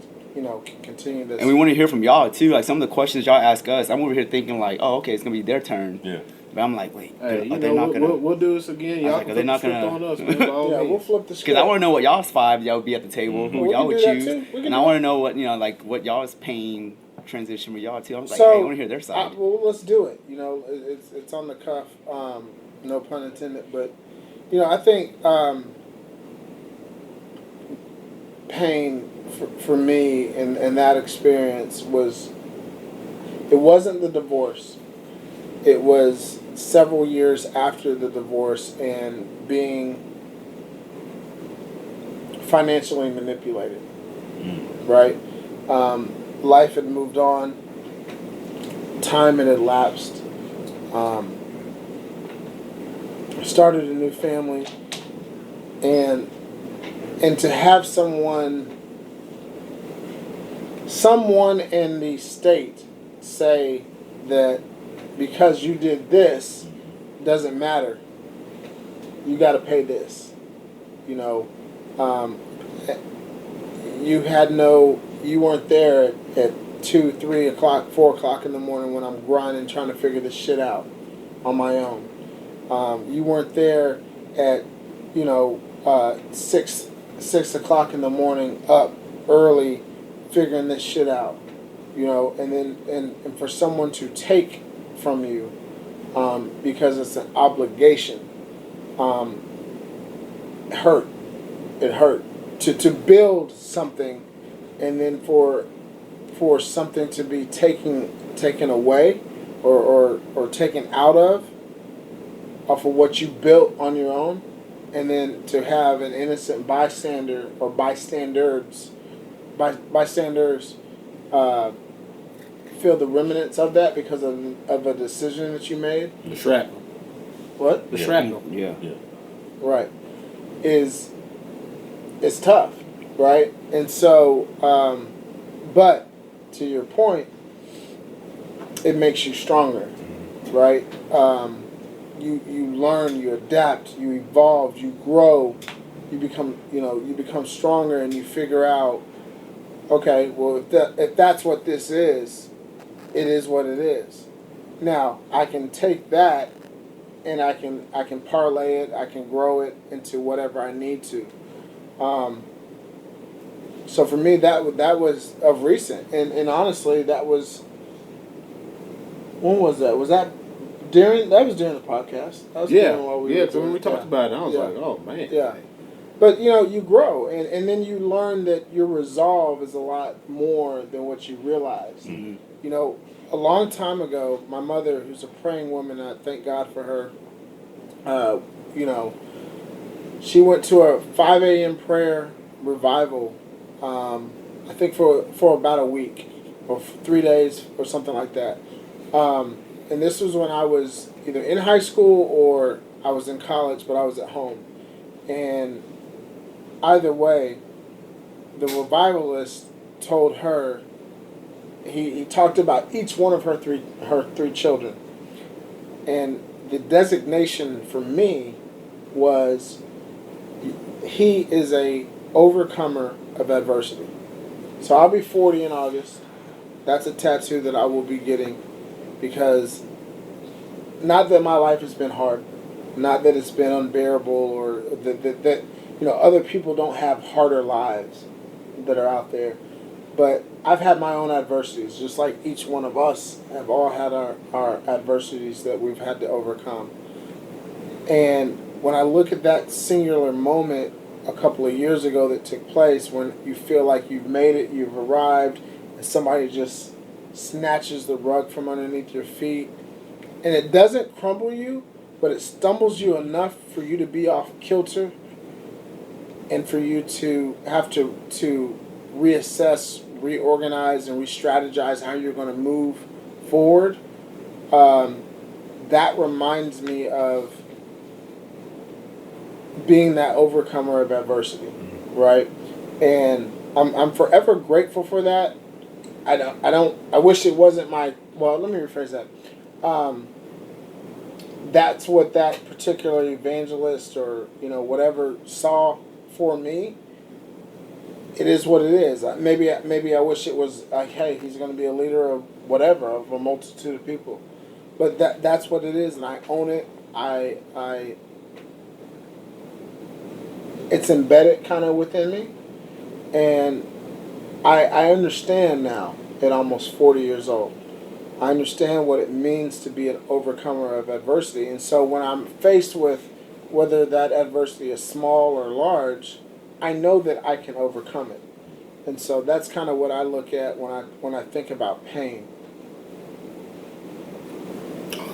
continue this. And we want to hear from y'all too. Like some of the questions y'all ask us, I'm over here thinking like, oh, okay, it's gonna be their turn. Yeah. But I'm like, wait, hey, are they not gonna? we'll do this again. Y'all like, can are they flip not the script gonna- on us, man. by all Yeah, means. we'll flip the script. Because I want to know what y'all's five y'all would be at the table, who We y'all can would do that choose, too. We can and do I want that. to know what like what y'all's pain transition with y'all too. I was like, So, hey, I want to hear their side. well, let's do it. It's on the cuff. No pun intended, but I think pain for me and that experience it wasn't the divorce. It was several years after the divorce and being financially manipulated. Right? Life had moved on. Time had elapsed. Started a new family, and to have someone in the state say that because you did this doesn't matter. You got to pay this. You weren't there at 2, 3 o'clock, 4 o'clock in the morning when I'm grinding trying to figure this shit out on my own. You weren't there at 6 o'clock in the morning up early figuring this shit out. And for someone to take from you because it's an obligation hurt. It hurt to build something and then for something to be taken away or taken out of off of what you built on your own, and then to have an innocent bystander or bystanders feel the remnants of that because of a decision that you made. The shrapnel. What? The shrapnel. Yeah. Right. It's tough, right? And so, but to your point, it makes you stronger, right? You learn, you adapt, you evolve, you grow, you become stronger, and you figure out, okay, well, if that's what this is, it is what it is. Now I can take that, and I can parlay it, I can grow it into whatever I need to. So for me, that was of recent, and honestly, that was. When was that? Was that during? That was during the podcast. That was during while we were So when doing we it. talked about it, I was Yeah. like, oh man. Yeah. But you grow, and then you learn that your resolve is a lot more than what you realize. Mm-hmm. A long time ago, my mother, who's a praying woman, I thank God for her. She went to a 5 a.m. prayer revival. I think for about a week or 3 days or something like that. And this was when I was either in high school or I was in college, but I was at home. And either way, the revivalist told her, he talked about each one of her three children. And the designation for me was, he is a overcomer of adversity. So I'll be 40 in August. That's a tattoo that I will be getting, because not that my life has been hard, not that it's been unbearable, or that other people don't have harder lives that are out there, but I've had my own adversities, just like each one of us have all had our adversities that we've had to overcome. And when I look at that singular moment a couple of years ago that took place, when you feel like you've made it, you've arrived, and somebody just snatches the rug from underneath your feet, and it doesn't crumble you, but it stumbles you enough for you to be off kilter and for you to have to reassess, reorganize, and re-strategize how you're going to move forward. That reminds me of being that overcomer of adversity, right? And I'm forever grateful for that. I wish it wasn't my, well, let me rephrase that. That's what that particular evangelist or, whatever saw for me. It is what it is. Maybe I wish it was like, hey, he's going to be a leader of whatever, of a multitude of people. But that's what it is, and I own it. It's embedded kind of within me, and I understand now at almost 40 years old. I understand what it means to be an overcomer of adversity, and so when I'm faced with whether that adversity is small or large, I know that I can overcome it. And so that's kind of what I look at when I think about pain.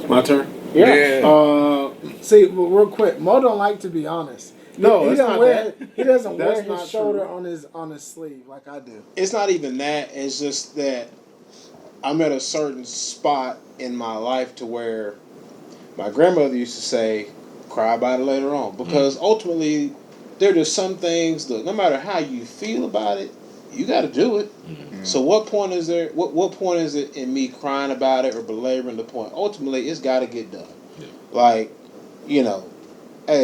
My turn? Yeah. See, real quick, Mo don't like to be honest. No, he it's doesn't not wear, that. He doesn't That's wear not his shoulder true. on his sleeve like I do. It's not even that. It's just that I'm at a certain spot in my life to where my grandmother used to say, cry about it later on. Because ultimately, there are just some things that no matter how you feel about it, you got to do it. Mm-hmm. So what point is there? What point is it in me crying about it or belaboring the point? Ultimately, it's got to get done. Yeah. Like, hey,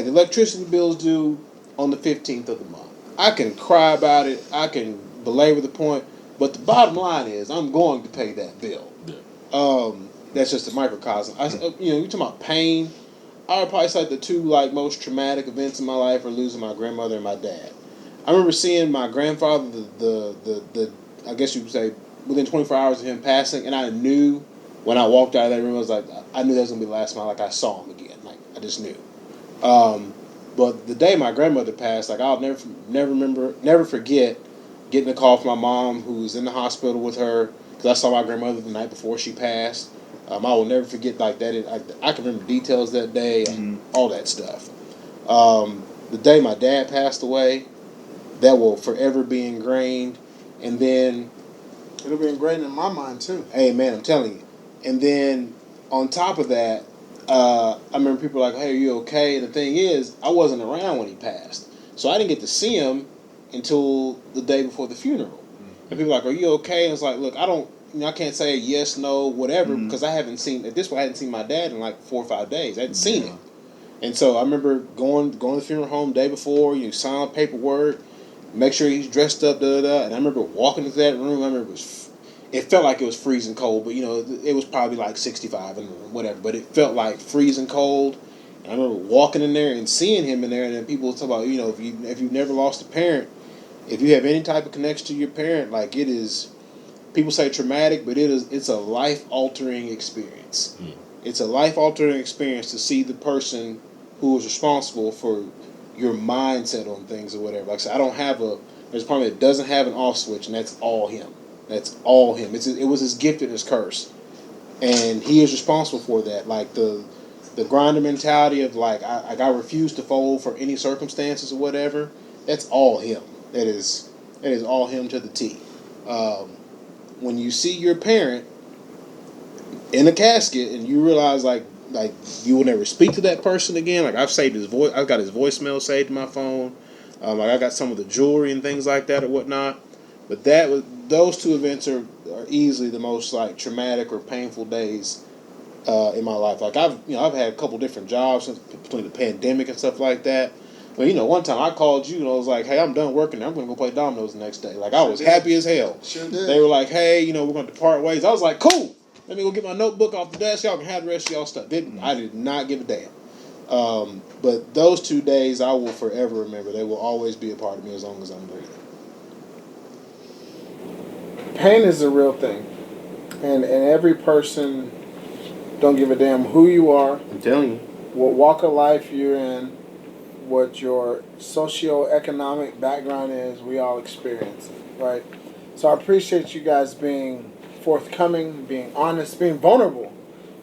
the electricity bill's due on the 15th of the month. I can cry about it. I can belabor the point. But the bottom line is, I'm going to pay that bill. Yeah. That's just a microcosm. You're talking about pain. I would probably say the two most traumatic events in my life are losing my grandmother and my dad. I remember seeing my grandfather, the I guess you could say within 24 hours of him passing, and I knew when I walked out of that room, I knew that was gonna be the last time I saw him again. I just knew. But the day my grandmother passed, I'll never forget getting a call from my mom who was in the hospital with her because I saw my grandmother the night before she passed. I will never forget that. I can remember details that day, all that stuff. The day my dad passed away, that will forever be ingrained. And then it'll be ingrained in my mind too. Hey man, I'm telling you. And then on top of that, I remember people were like, "Hey, are you okay?" And the thing is, I wasn't around when he passed, so I didn't get to see him until the day before the funeral. Mm-hmm. And people were like, "Are you okay?" And it's like, look, I can't say yes, no, whatever, because I hadn't seen my dad in 4 or 5 days. I hadn't seen him. And so I remember going to the funeral home the day before, you sign paperwork, make sure he's dressed up, And I remember walking into that room, I remember it felt like it was freezing cold, but it was probably 65 in the room, whatever. But it felt like freezing cold. And I remember walking in there and seeing him in there, and then people talk about, if you've never lost a parent, if you have any type of connection to your parent, it is. People say traumatic, but it's a life-altering experience. Mm. It's a life-altering experience to see the person who is responsible for your mindset on things or whatever. Like I said, there's a part that doesn't have an off switch, and that's all him. That's all him. It was his gift and his curse. And he is responsible for that. The grinder mentality of I refuse to fold for any circumstances or whatever, that's all him. That is all him to the T. When you see your parent in a casket and you realize you will never speak to that person again. I've saved his voice. I've got his voicemail saved in my phone. I got some of the jewelry and things like that or whatnot. But those two events are easily the most traumatic or painful days in my life. I've had a couple different jobs between the pandemic and stuff like that. But one time I called you and I was like, "Hey, I'm done working. I'm going to go play dominoes the next day." I was happy as hell. Sure did. They were like, "Hey, we're going to depart ways." I was like, "Cool. Let me go get my notebook off the desk. Y'all can have the rest of y'all stuff." I did not give a damn. But those 2 days I will forever remember. They will always be a part of me as long as I'm breathing. Pain is a real thing, and every person don't give a damn who you are. I'm telling you, what walk of life you're in, what your socioeconomic background is. We all experience it, right? So I appreciate you guys being forthcoming, being honest, being vulnerable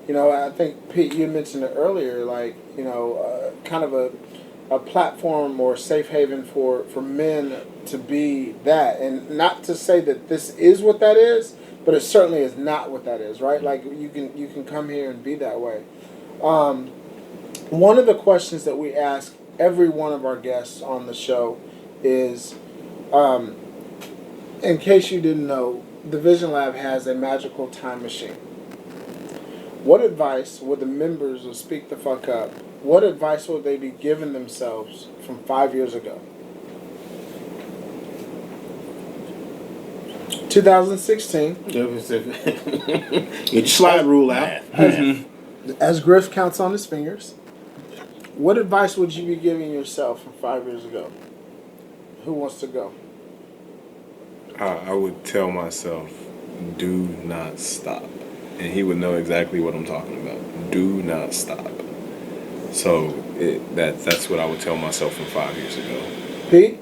You know, I think Pete, you mentioned it earlier, like, you know, kind of a platform or safe haven for men to be that, and not to say that this is what that is, but it certainly is not what that is, right? Like you can come here and be that way. One of the questions that we ask every one of our guests on the show is, in case you didn't know, the Vision Lab has a magical time machine. What advice would the members of Speak the Fuck Up, what advice would they be giving themselves from 5 years ago? 2016. Get your slide rule out. As Griff counts on his fingers, what advice would you be giving yourself from 5 years ago? Who wants to go? I would tell myself, do not stop. And he would know exactly what I'm talking about. Do not stop. So that's what I would tell myself from 5 years ago. Pete?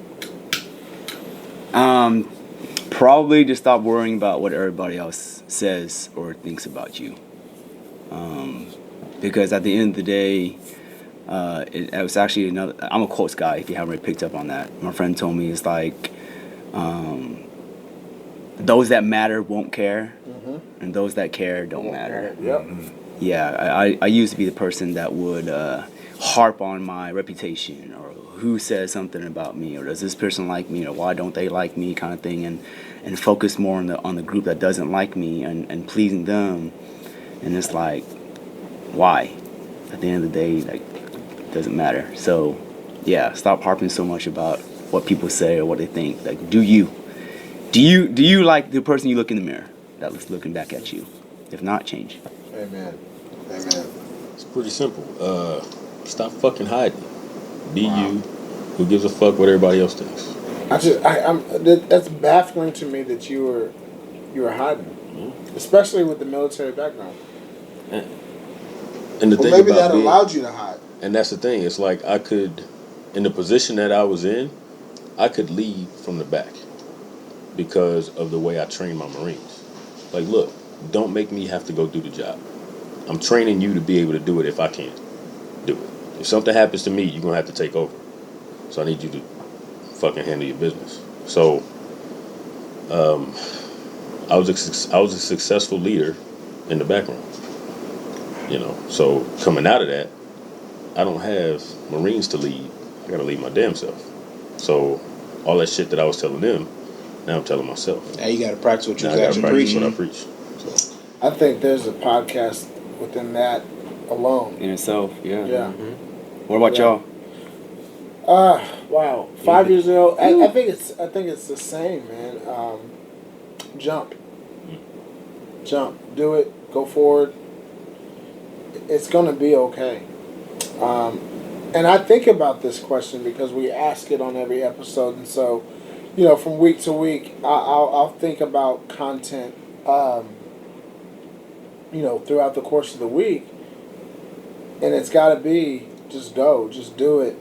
Probably just stop worrying about what everybody else says or thinks about you. Because at the end of the day, it was actually another. I'm a quotes guy. If you haven't already picked up on that, my friend told me it's like, those that matter won't care, and those that care don't matter. Yep. Yeah, I used to be the person that would harp on my reputation or who says something about me or does this person like me or why don't they like me kind of thing, and focus more on the group that doesn't like me and pleasing them. And it's like, why? At the end of the day, like, it doesn't matter. So yeah, stop harping so much about what people say or what they think. Like, do you like the person you look in the mirror that's looking back at you? If not, change. Amen. It's pretty simple. Stop fucking hiding. Be you. Who gives a fuck what everybody else thinks? That's baffling to me that you were hiding, especially with the military background. And the thing maybe about that allowed you to hide. And that's the thing. It's like I could, in the position that I was in, I could lead from the back because of the way I train my Marines. Like, look, don't make me have to go do the job. I'm training you to be able to do it if I can't do it. If something happens to me, you're going to have to take over. So I need you to fucking handle your business. So I was a successful leader in the background. You know, so coming out of that, I don't have Marines to lead. I got to lead my damn self. So all that shit that I was telling them, now I'm telling myself. Now you got to practice what you now I got to practice preaching. what I preach. So. I think there's a podcast within that alone. In itself, yeah. Yeah. What about y'all? Wow. 5 years ago, I think it's the same, man. Jump. Do it. Go forward. It's gonna be okay. And I think about this question because we ask it on every episode, and so, you know, from week to week, I'll think about content, you know, throughout the course of the week, and it's got to be just go, just do it.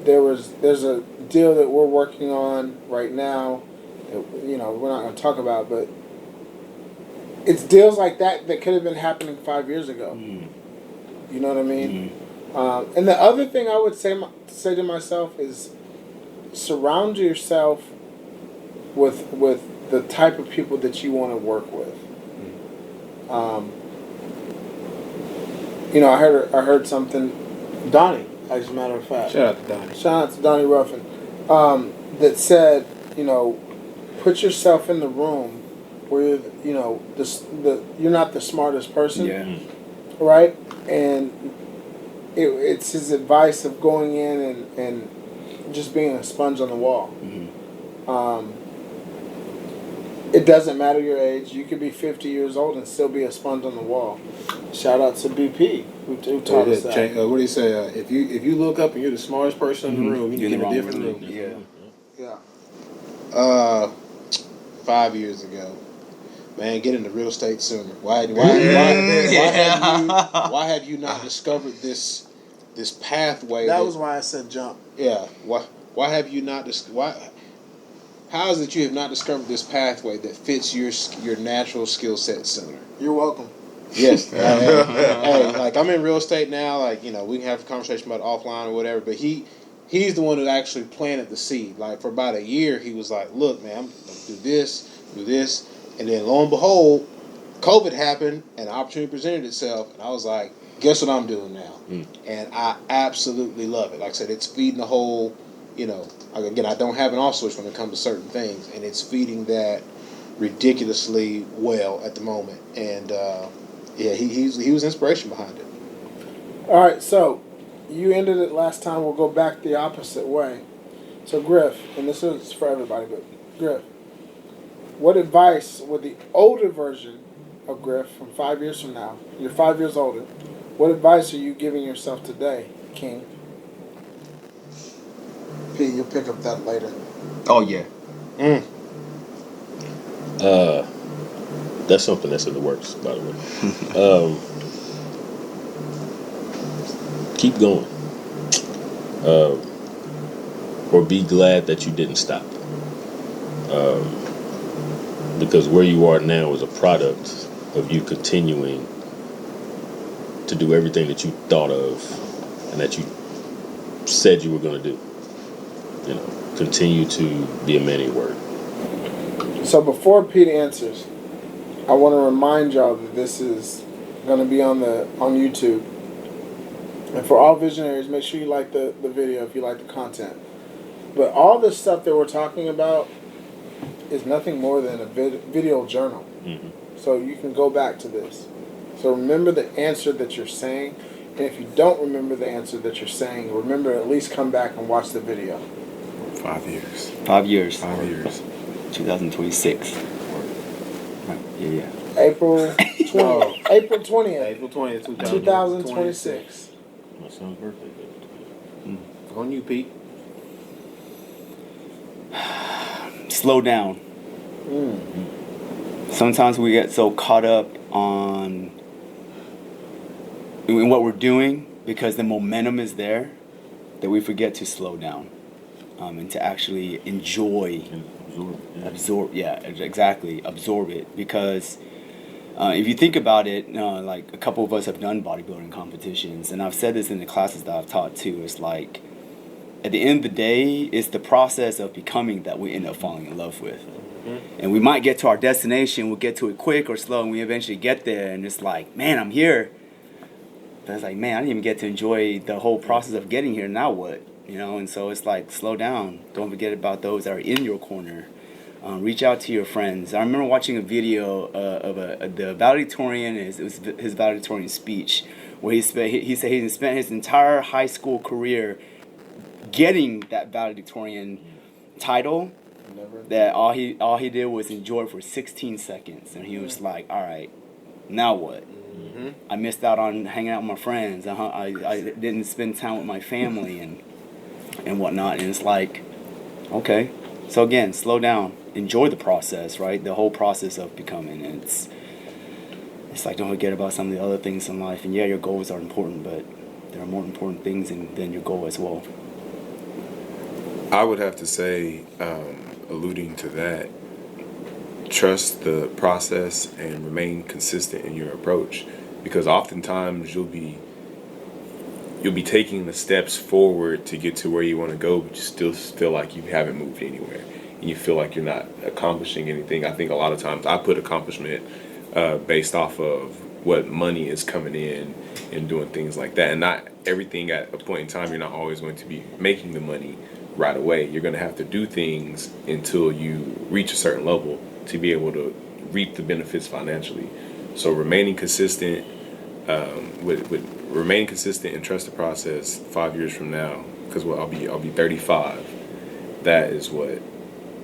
There's a deal that we're working on right now that, you know, we're not going to talk about, but it's deals like that could have been happening 5 years ago. You know what I mean? And the other thing I would say to myself is surround yourself with the type of people that you want to work with. You know, I heard something, Donnie, as a matter of fact. Shout out to Donnie Ruffin, that said, you know, put yourself in the room where, you know, you're not the smartest person. Yeah. Right? And it's his advice of going in and just being a sponge on the wall. It doesn't matter your age. You could be 50 years old and still be a sponge on the wall. Shout out to BP who taught us that. What do you say? If you look up and you're the smartest person in the room, you get in a different room. Yeah. 5 years ago, man, get into real estate sooner. Why have you not discovered this pathway? That was why I said jump. Yeah. Why have you not how is it you have not discovered this pathway that fits your natural skill set sooner? You're welcome. Yes. Hey, like I'm in real estate now. Like we can have a conversation about offline or whatever. But he's the one who actually planted the seed. Like for about a year, he was like, "Look, man, I'm gonna do this," and then lo and behold, COVID happened and the opportunity presented itself, and I was like, "Guess what I'm doing now?" And I absolutely love it. Like I said, it's feeding the whole. Again, I don't have an off switch when it comes to certain things, and it's feeding that ridiculously well at the moment. And he was inspiration behind it. All right, so you ended it last time. We'll go back the opposite way. So Griff, and this is for everybody, but Griff, what advice would the older version of Griff from 5 years from now, you're 5 years older, what advice are you giving yourself today, King? P, you'll pick up that later. Oh yeah. That's something that's in the works, by the way. Keep going. Or be glad that you didn't stop. Because where you are now is a product of you continuing to do everything that you thought of and that you said you were going to do. Continue to be a man of your word. So before Pete answers, I want to remind y'all that this is going to be on YouTube. And for all visionaries, make sure you like the video if you like the content. But all this stuff that we're talking about is nothing more than a video journal. Mm-hmm. So you can go back to this. So remember the answer that you're saying. And if you don't remember the answer that you're saying, remember at least come back and watch the video. 5 years. 5 years. 5 years. 2026. Right. Yeah. April 20th. April 20th, 2026. My son's birthday. On you, Pete. Slow down. Sometimes we get so caught up in what we're doing because the momentum is there that we forget to slow down and to actually enjoy, absorb it. Because if you think about it, like a couple of us have done bodybuilding competitions, and I've said this in the classes that I've taught too. It's like at the end of the day, it's the process of becoming that we end up falling in love with. And we might get to our destination, we'll get to it quick or slow, and we eventually get there, and it's like, man, I'm here. But it's like, man, I didn't even get to enjoy the whole process of getting here. Now what? And so it's like, slow down. Don't forget about those that are in your corner. Reach out to your friends. I remember watching a video of the valedictorian, it was his valedictorian speech, where he said he spent his entire high school career getting that valedictorian title. That all he did was enjoy it for 16 seconds, and he was like, all right, now what? I missed out on hanging out with my friends. I didn't spend time with my family and whatnot. And it's like, okay, so again, slow down, enjoy the process, right? The whole process of becoming. And it's like, don't forget about some of the other things in life. And yeah, your goals are important, but there are more important things than your goal as well. I would have to say, alluding to that, trust the process and remain consistent in your approach, because oftentimes you'll be taking the steps forward to get to where you want to go, but you still feel like you haven't moved anywhere and you feel like you're not accomplishing anything. I think a lot of times I put accomplishment based off of what money is coming in and doing things like that, and not everything at a point in time. You're not always going to be making the money right away. You're going to have to do things until you reach a certain level to be able to reap the benefits financially. So remaining consistent, with remaining consistent and trust the process 5 years from now, because I'll be 35. That is what.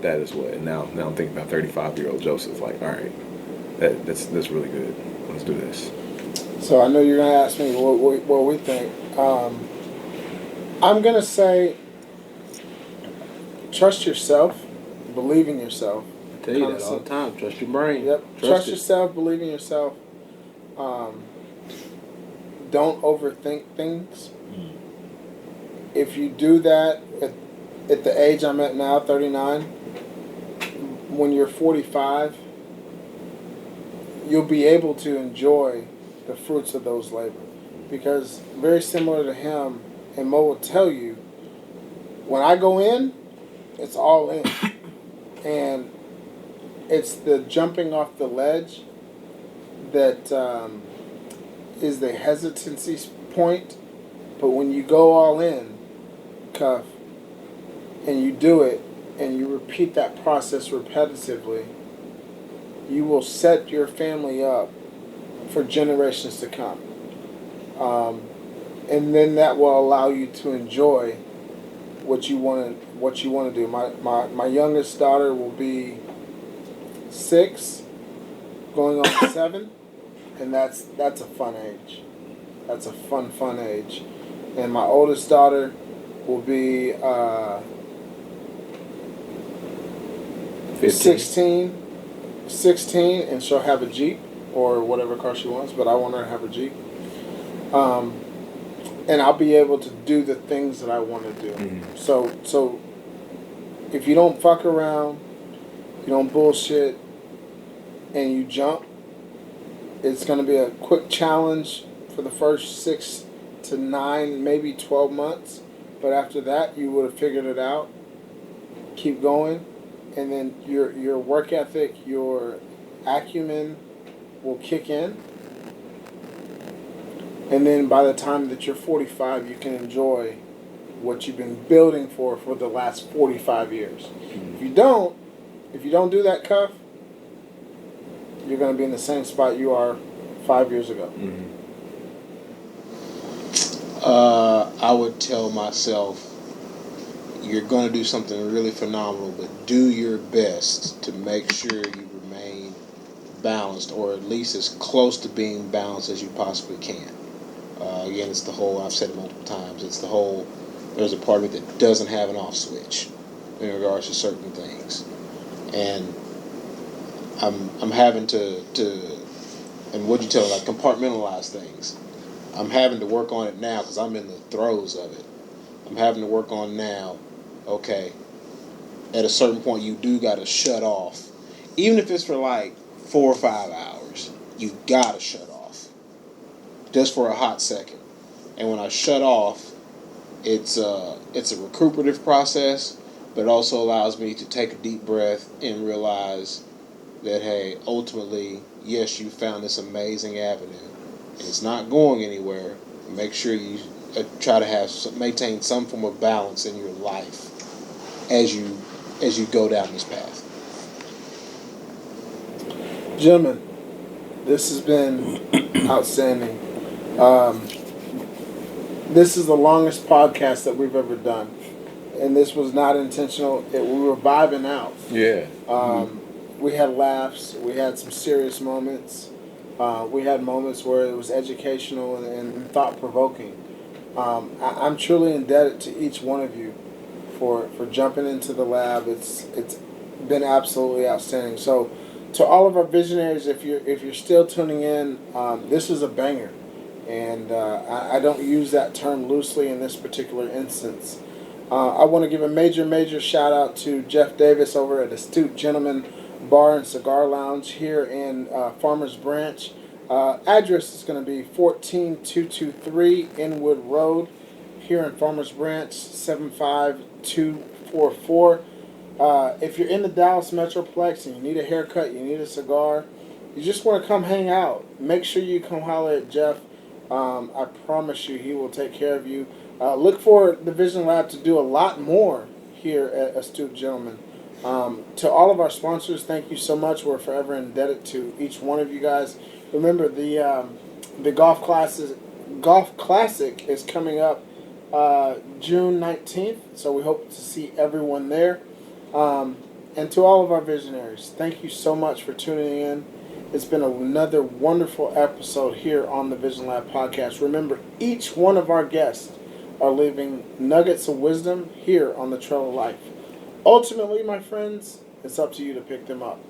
And now I'm thinking about 35-year-old Joseph. Like, all right, that's really good. Let's do this. So I know you're gonna ask me what we think. I'm gonna say, trust yourself, believe in yourself. I tell you that all the time. Trust your brain. Yep. Trust yourself, believe in yourself. Don't overthink things. If you do that at the age I'm at now, 39, when you're 45, you'll be able to enjoy the fruits of those labor. Because very similar to him, and Mo will tell you, when I go in, it's all in. And it's the jumping off the ledge that is the hesitancy point. But when you go all in, Cuff, and you do it, and you repeat that process repetitively, you will set your family up for generations to come. And then that will allow you to enjoy what you want to do. My youngest daughter will be 6, going on 7, and that's a fun age. That's a fun age. And my oldest daughter will be 16, and she'll have a Jeep or whatever car she wants, but I want her to have a Jeep. And I'll be able to do the things that I want to do. Mm-hmm. So if you don't fuck around, you don't bullshit, and you jump, it's going to be a quick challenge for the first 6 to 9, maybe 12 months. But after that, you would have figured it out. Keep going. And then your work ethic, your acumen will kick in. And then by the time that you're 45, you can enjoy what you've been building for the last 45 years. Mm-hmm. If you don't do that, Cuff, you're going to be in the same spot you are 5 years ago. Mm-hmm. I would tell myself, you're going to do something really phenomenal, but do your best to make sure you remain balanced, or at least as close to being balanced as you possibly can. Again, it's the whole, I've said it multiple times, it's the whole, there's a part of it that doesn't have an off switch in regards to certain things. And I'm having to and what you tell, like, compartmentalize things. I'm having to work on it now because I'm in the throes of it. I'm having to work on now, okay, at a certain point you do got to shut off. Even if it's for like 4 or 5 hours, you got to shut off. Just for a hot second. And when I shut off, it's a recuperative process, but it also allows me to take a deep breath and realize that, hey, ultimately, yes, you found this amazing avenue, and it's not going anywhere. Make sure you try to maintain some form of balance in your life as you go down this path. Gentlemen, this has been outstanding. This is the longest podcast that we've ever done, and this was not intentional. We were vibing out. Yeah. We had laughs. We had some serious moments. We had moments where it was educational and thought-provoking. I'm truly indebted to each one of you for jumping into the lab. It's been absolutely outstanding. So, to all of our visionaries, if you're still tuning in, this is a banger, and I don't use that term loosely in this particular instance. I want to give a major shout out to Jeff Davis over at Astute Gentleman Bar and Cigar Lounge here in Farmers Branch. Address is going to be 14223 Inwood Road here in Farmers Branch, 75244. If you're in the Dallas Metroplex and you need a haircut, you need a cigar, you just want to come hang out, make sure you come holler at Jeff. I promise you he will take care of you. Look for TheVisionLab to do a lot more here at Astute Gentleman. To all of our sponsors, thank you so much. We're forever indebted to each one of you guys. Remember, the Golf Classic is coming up June 19th, so we hope to see everyone there. And to all of our visionaries, thank you so much for tuning in. It's been another wonderful episode here on the Vision Lab podcast. Remember, each one of our guests are leaving nuggets of wisdom here on the Trail of Life. Ultimately, my friends, it's up to you to pick them up.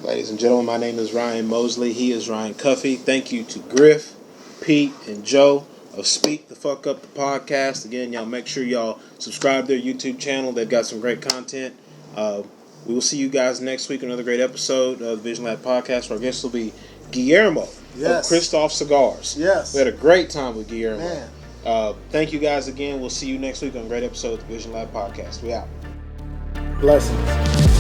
Ladies and gentlemen, my name is Ryan Mosley. He is Ryan Cuffey. Thank you to Griff, Pete, and Joe of Speak the Fuck Up the podcast. Again, y'all make sure y'all subscribe to their YouTube channel. They've got some great content. We will see you guys next week. Another great episode of the Vision Lab podcast. Our guest will be Guillermo Yes. of Christoph Cigars. Yes. We had a great time with Guillermo. Man. Thank you guys again. We'll see you next week on a great episode of the Vision Lab podcast. We out. Blessings.